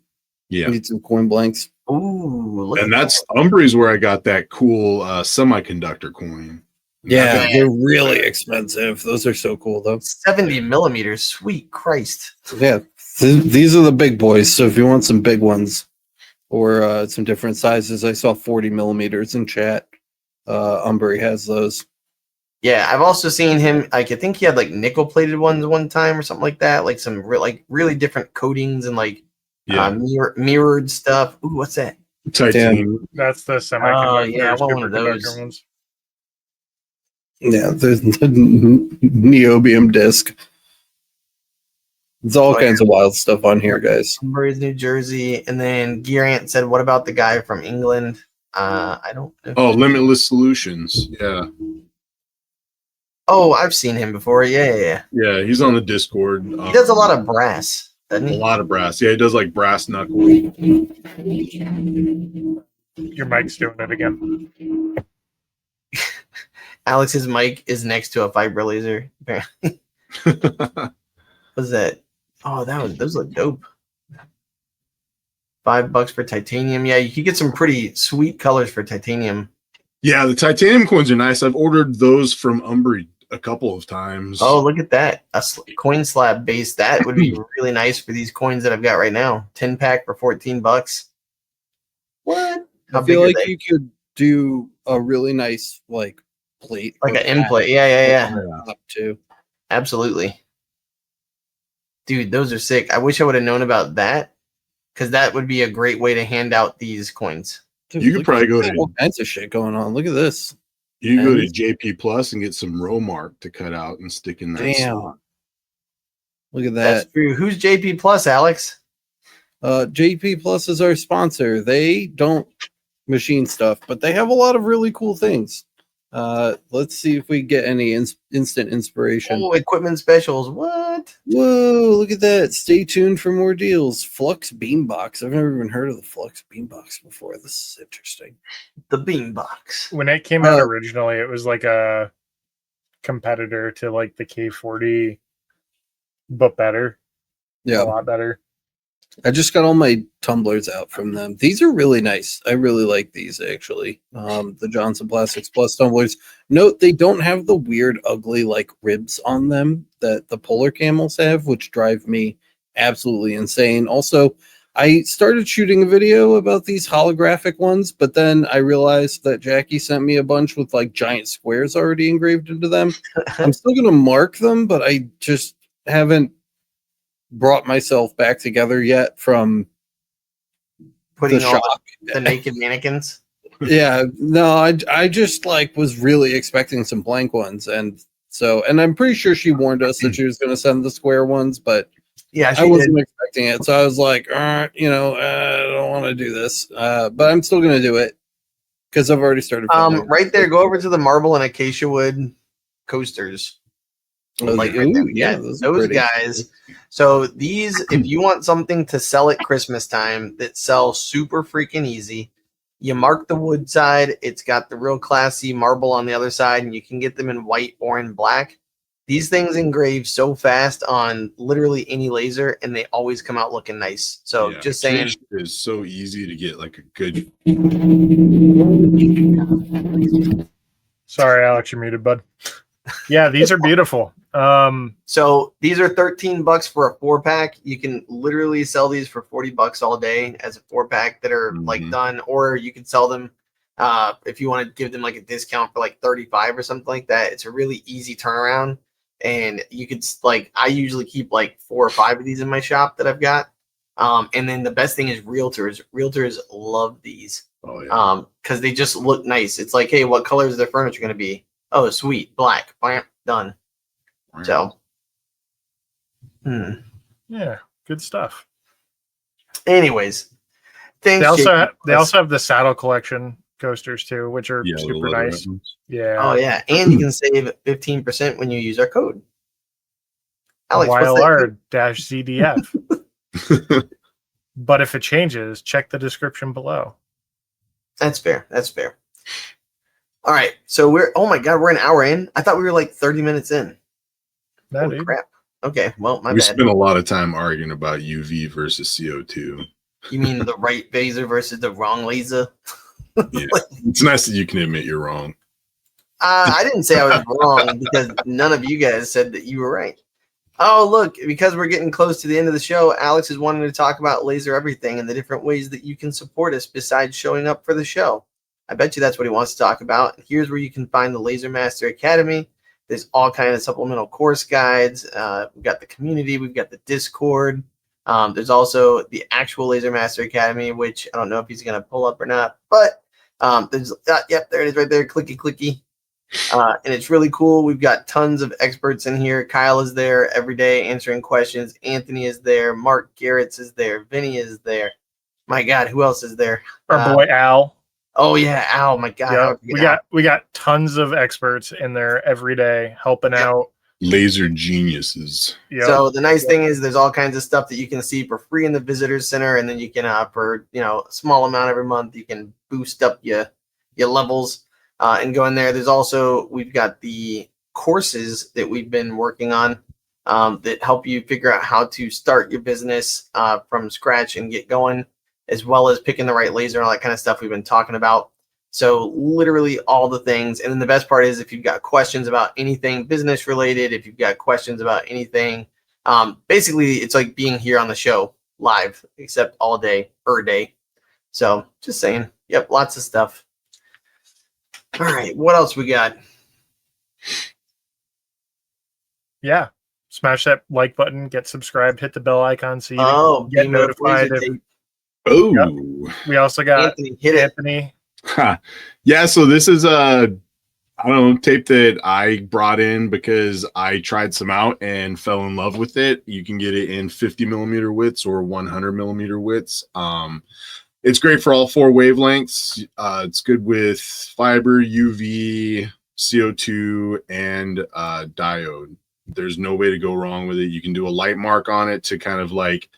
Yeah, need some coin blanks. Ooh, and that's Umbry's where I got that cool semiconductor coin. Yeah, they're really expensive. Those are so cool, though. 70 millimeters. Sweet Christ. Yeah. These are the big boys. So if you want some big ones or some different sizes, I saw 40 millimeters in chat. Umbry has those. Yeah, I've also seen him. Like, I think he had like nickel plated ones one time or something like that. Like some really different coatings and like mirrored stuff. Ooh, what's that? Titanium. That's the semiconductor. Yeah, I want one of those. Ones. Yeah, there's the niobium disc. There's all kinds of wild stuff on here, guys. Umbry's New Jersey, and then Gear Ant said, "What about the guy from England?" I don't know. Oh, Limitless Solutions. Yeah. Oh, I've seen him before. Yeah. Yeah, he's on the Discord. He does a lot of brass, doesn't he? A lot of brass. Yeah, he does like brass knuckles. Your mic's doing it again. Alex's mic is next to a fiber laser. What's that? Oh, those look dope. $5 for titanium. Yeah, you can get some pretty sweet colors for titanium. Yeah, the titanium coins are nice. I've ordered those from Umbry a couple of times. Oh, look at that. A coin slab base. That would be really nice for these coins that I've got right now. 10-pack for $14. What? I feel like you could do a really nice like plate. Like an end plate. Yeah. Up too. Absolutely. Dude, those are sick. I wish I would have known about that, because that would be a great way to hand out these coins. Dude, you could probably go to all kinds of shit going on. Look at this. You can go to JP Plus and get some row mark to cut out and stick in that. Damn. Slot. Look at that. That's true. Who's JP Plus, Alex? JP Plus is our sponsor. They don't machine stuff, but they have a lot of really cool things. Let's see if we get any instant inspiration. Oh, equipment specials. What? Whoa, look at that. Stay tuned for more deals. Flux Beambox. I've never even heard of the Flux Beambox before. This is interesting. The Beambox. When it came out originally, it was like a competitor to like the K40, but better. Yeah. A lot better. I just got all my tumblers out from them. These are really nice. I really like these actually. The Johnson Plastics Plus tumblers. Note they don't have the weird, ugly like ribs on them that the Polar Camels have, which drive me absolutely insane. Also, I started shooting a video about these holographic ones, but then I realized that Jackie sent me a bunch with like giant squares already engraved into them. I'm still gonna mark them, but I just haven't brought myself back together yet from Putting the all shock. the naked mannequins. Yeah, no, I just like was really expecting some blank ones, and I'm pretty sure she warned us that she was going to send the square ones, but Yeah, I wasn't expecting it, so I was like, I don't want to do this, but I'm still going to do it because I've already started. Right there, go over to the marble and acacia wood coasters. Like right there. Yeah, those guys. So these, if you want something to sell at Christmas time that sells super freaking easy, you mark the wood side. It's got the real classy marble on the other side, and you can get them in white or in black. These things engrave so fast on literally any laser, and they always come out looking nice. So Yeah, just saying, it's so easy to get like a good. Sorry, Alex, you're muted, bud. Yeah, these are beautiful. So these are $13 for a 4-pack. You can literally sell these for $40 all day as a 4-pack that are like done, or you can sell them if you want to give them like a discount for like 35 or something like that. It's a really easy turnaround, and you could like I usually keep like 4 or 5 of these in my shop that I've got. And then the best thing is realtors. Realtors love these. Oh yeah. Because they just look nice. It's like, hey, what color is their furniture going to be? Oh, sweet, black. Bam, done. So, yeah, good stuff. anyways, thanks. They also have the saddle collection coasters too, which are super nice. Yeah. Oh yeah, and you can save 15% when you use our code. Alex, YLR-ZDF. But if it changes, check the description below. That's fair. That's fair. All right, so oh my god, we're an hour in. I thought we were like 30 minutes in. Holy crap. Okay, well, my bad. We spent a lot of time arguing about UV versus CO2. You mean the right laser versus the wrong laser? Yeah, it's nice that you can admit you're wrong. I didn't say I was wrong because none of you guys said that you were right. Oh, look, because we're getting close to the end of the show, Alex is wanting to talk about laser everything and the different ways that you can support us besides showing up for the show. I bet you that's what he wants to talk about. Here's where you can find the Laser Master Academy. There's all kinds of supplemental course guides. We've got the community. We've got the Discord. There's also the actual Laser Master Academy, which I don't know if he's going to pull up or not. But there's, yep, there it is right there. Clicky, clicky. And it's really cool. We've got tons of experts in here. Kyle is there every day answering questions. Anthony is there. Mark Garrett's is there. Vinny is there. My God, who else is there? Our boy Al. Oh yeah, Al! My God, we got tons of experts in there every day helping out. Laser geniuses. Yep. So the nice thing is there's all kinds of stuff that you can see for free in the visitors center, and then you can for a small amount every month you can boost up your levels and go in there. There's also we've got the courses that we've been working on that help you figure out how to start your business from scratch and get going, as well as picking the right laser and all that kind of stuff we've been talking about. So literally all the things. And then the best part is if you've got questions about anything business related, if you've got questions about anything, basically it's like being here on the show live, except all day, per day. So just saying, yep, lots of stuff. All right, what else we got? Yeah. Smash that like button, get subscribed, hit the bell icon so you get notified. Oh, yep. We also got Anthony. Yeah, so this is a tape that I brought in because I tried some out and fell in love with it. You can get it in 50 millimeter widths or 100 millimeter widths. It's great for all 4 wavelengths. It's good with fiber, UV, CO2, and diode. There's no way to go wrong with it. You can do a light mark on it to kind of like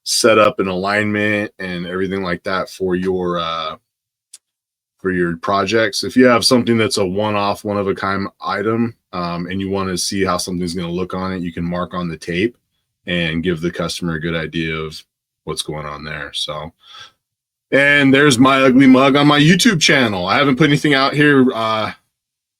set up an alignment and everything like that for your projects. If you have something that's a one-off, one-of-a-kind item, and you want to see how something's going to look on it, you can mark on the tape and give the customer a good idea of what's going on there. So, and there's my ugly mug on my YouTube channel. I haven't put anything out here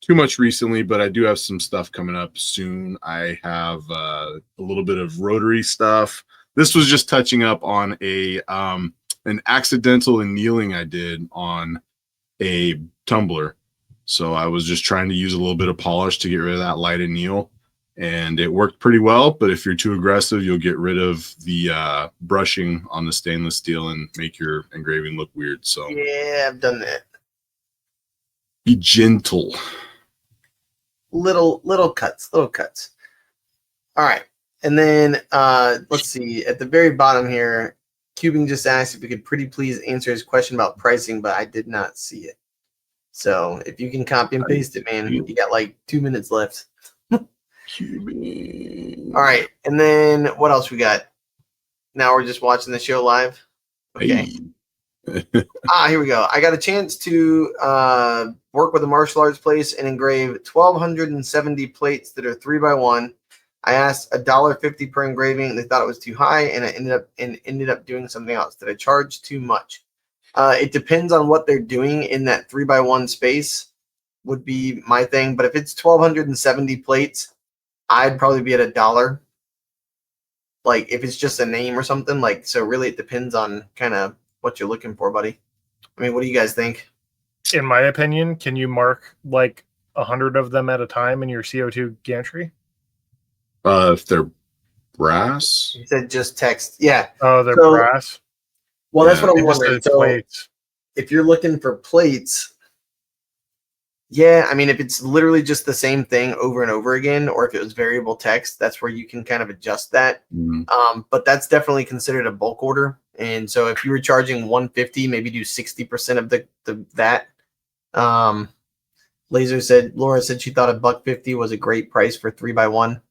too much recently, but I do have some stuff coming up soon. I have a little bit of rotary stuff. This was just touching up on an accidental annealing I did on a tumbler. So I was just trying to use a little bit of polish to get rid of that light anneal, and it worked pretty well. But if you're too aggressive, you'll get rid of the brushing on the stainless steel and make your engraving look weird. So yeah, I've done that. Be gentle. Little cuts. All right. And then let's see. At the very bottom here, Cubing just asked if we could pretty please answer his question about pricing, but I did not see it. So if you can copy and paste it, man, you got like 2 minutes left. Cubing. All right. And then what else we got? Now we're just watching the show live. Okay. Hey. Here we go. I got a chance to work with a martial arts place and engrave 1,270 plates that are 3x1. I asked $1.50 per engraving. They thought it was too high, and I ended up doing something else. Did I charge too much? It depends on what they're doing in that 3x1 space. Would be my thing. But if it's 1,270 plates, I'd probably be at $1. Like if it's just a name or something. Like so, really, it depends on kind of what you're looking for, buddy. I mean, what do you guys think? In my opinion, can you mark like 100 of them at a time in your CO2 gantry? If they're brass, You said just text. Yeah. Oh, they're So- brass. Well, that's Yeah. what I'm It just wondering. says So plates. if you're looking for plates, yeah, I mean, if it's literally just the same thing over and over again, or if it was variable text, that's where you can kind of adjust that. But that's definitely considered a bulk order. And so if you were charging 150, maybe do 60% of that. Laura said she thought $1.50 was a great price for 3x1.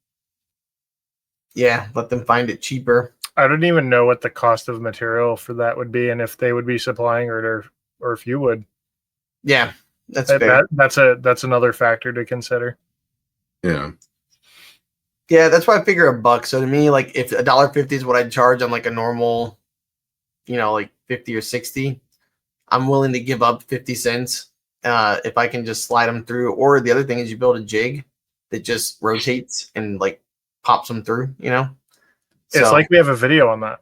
Yeah, let them find it cheaper. I don't even know what the cost of material for that would be, and if they would be supplying it, or if you would. Yeah, that's fair. That's another factor to consider. yeah. Yeah, that's why I figure $1. So to me, like if $1.50 is what I'd charge on like a normal, like 50 or 60, I'm willing to give up 50 cents if I can just slide them through. Or the other thing is you build a jig that just rotates and like pops them through, It's like we have a video on that.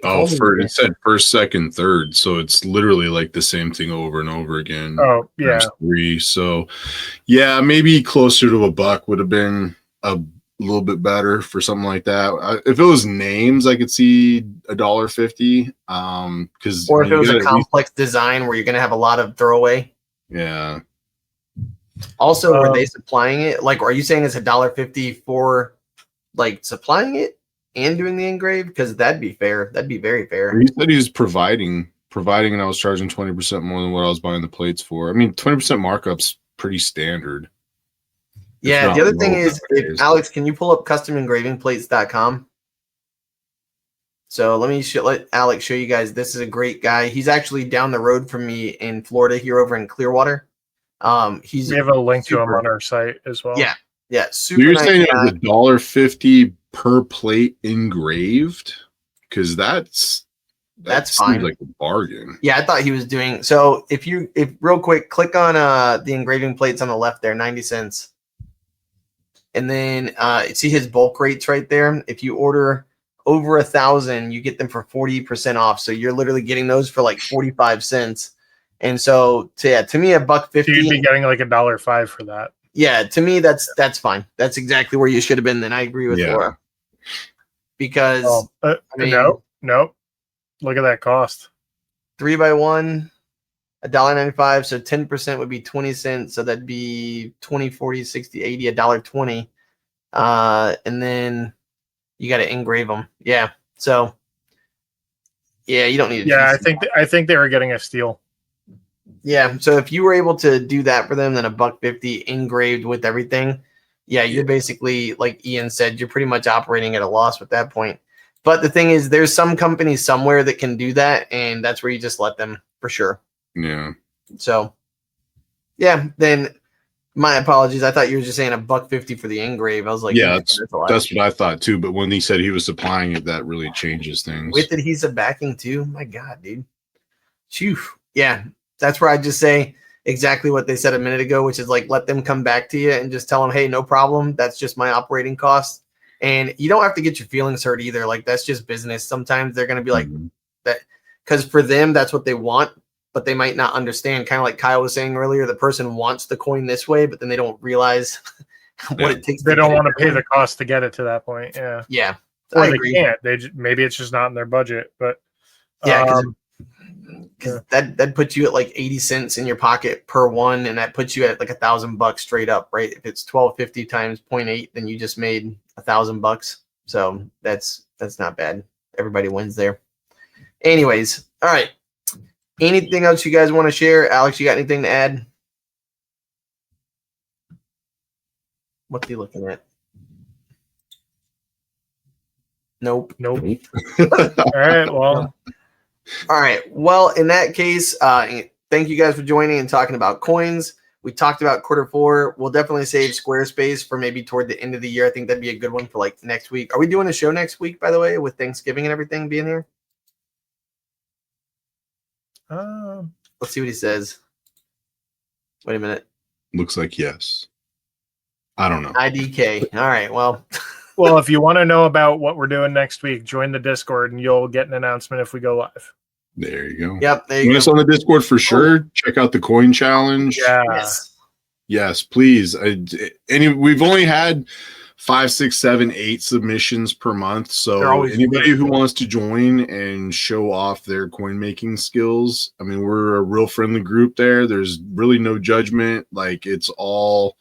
Oh, it said first, second, third, so it's literally like the same thing over and over again. Oh, yeah. Times 3, so yeah, maybe closer to $1 would have been a little bit better for something like that. If it was names, I could see $1.50. Because or if it was a complex design where you're gonna have a lot of throwaway. Yeah. Also, were they supplying it? Like, are you saying it's $1.50 for like supplying it and doing the engrave? Because that'd be fair. That'd be very fair. He said he was providing, and I was charging 20% more than what I was buying the plates for. I mean, 20% markup's pretty standard. Yeah. The other thing is, Alex, can you pull up customengravingplates.com? So let Alex show you guys. This is a great guy. He's actually down the road from me in Florida, here over in Clearwater. We have a link to him on our site as well. Yeah. Super. So you're saying it was $1.50 per plate engraved? Because that that's seems fine. like a bargain. Yeah, I thought he was doing so. If real quick, click on the engraving plates on the left there, 90 cents. And then see his bulk rates right there. If you order over 1,000, you get them for 40% off. So you're literally getting those for like 45 cents. And so to me, $1.50. So you'd be getting like $1.05 for that. Yeah, to me, that's fine. That's exactly where you should have been. Then I agree with Laura. Because I mean, no. Look at that cost. 3x1, $1.95. So 10% would be 20 cents. So that'd be 20, 40, 60, 80, $1.20. And then you got to engrave them. Yeah. So yeah, you don't need to. Yeah, I think they were getting a steal. Yeah, so if you were able to do that for them, then $1.50 engraved with everything, yeah, you're basically, like Ian said, you're pretty much operating at a loss at that point. But the thing is, there's some companies somewhere that can do that, and that's where you just let them for sure. Yeah. So, yeah, then my apologies. I thought you were just saying $1.50 for the engrave. I was like, Yeah, that's a lot. that's what I thought too. But when he said he was supplying it, that really changes things. With adhesive backing too. My God, dude. Phew. Yeah, that's where I just say exactly what they said a minute ago, which is like, let them come back to you and just tell them, hey, no problem. That's just my operating cost. And you don't have to get your feelings hurt either. Like, that's just business. Sometimes they're going to be like that, because for them, that's what they want, but they might not understand. Kind of like Kyle was saying earlier, the person wants the coin this way, but then they don't realize what it takes. They don't want to pay the cost to get it to that point. Yeah. Yeah. Or I they agree. can't. Maybe it's just not in their budget, but yeah, because that puts you at like 80 cents in your pocket per one, and that puts you at like $1,000 straight up, right? If it's 1250 times 0.8, then you just made $1,000. So that's not bad. Everybody wins there. Anyways, all right. Anything else you guys want to share? Alex, you got anything to add? What's he looking at? Nope. All right. Well. All right. Well, in that case, thank you guys for joining and talking about coins. We talked about Q4. We'll definitely save Squarespace for maybe toward the end of the year. I think that'd be a good one for like next week. Are we doing a show next week, by the way, with Thanksgiving and everything being here? Let's see what he says. Wait a minute. Looks like yes. I don't know. IDK. All right. Well. Well, if you want to know about what we're doing next week, join the Discord and you'll get an announcement if we go live. There you go. Yep. There you Join go. us on the Discord for sure. Check out the coin challenge. Yeah. Yes, please. We've only had 5, 6, 7, 8 submissions per month. So anybody who wants to join and show off their coin making skills, I mean, we're a real friendly group there. There's really no judgment. Like, it's all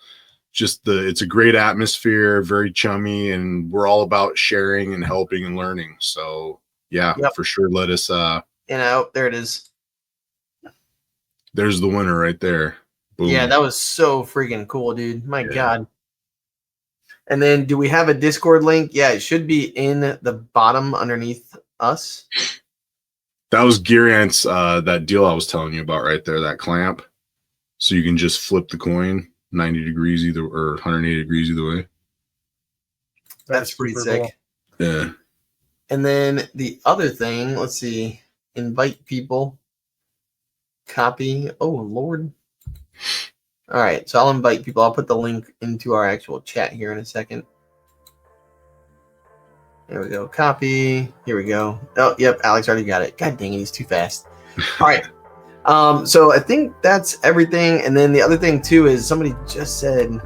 just it's a great atmosphere, very chummy, and we're all about sharing and helping and learning. So yeah, for sure. Let us there it is. There's the winner right there. Boom. Yeah, that was so freaking cool, dude. My God. And then do we have a Discord link? Yeah, it should be in the bottom underneath us. That was Gearant's that deal I was telling you about right there, that clamp. So you can just flip the coin 90 degrees either or 180 degrees either way. That's pretty sick. Cool. Yeah. And then the other thing, let's see, invite people, copy. Oh, Lord. All right, so I'll invite people. I'll put the link into our actual chat here in a second. There we go. Copy. Here we go. Oh, yep. Alex already got it. God dang it. He's too fast. All right. So I think that's everything. And then the other thing too is somebody just said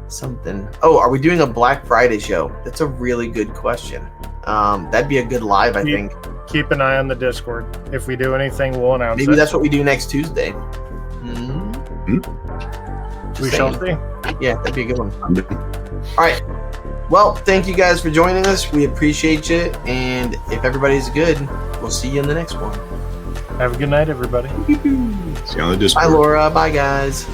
something. Oh, are we doing a Black Friday show? That's a really good question. That'd be a good live, I think. Keep an eye on the Discord. If we do anything, we'll announce Maybe it. that's what we do next Tuesday. We shall see. Yeah, that'd be a good one. All right. Well, thank you guys for joining us. We appreciate you. And if everybody's good, we'll see you in the next one. Have a good night, everybody. See you on the Discord. Bye, Laura. Bye, guys.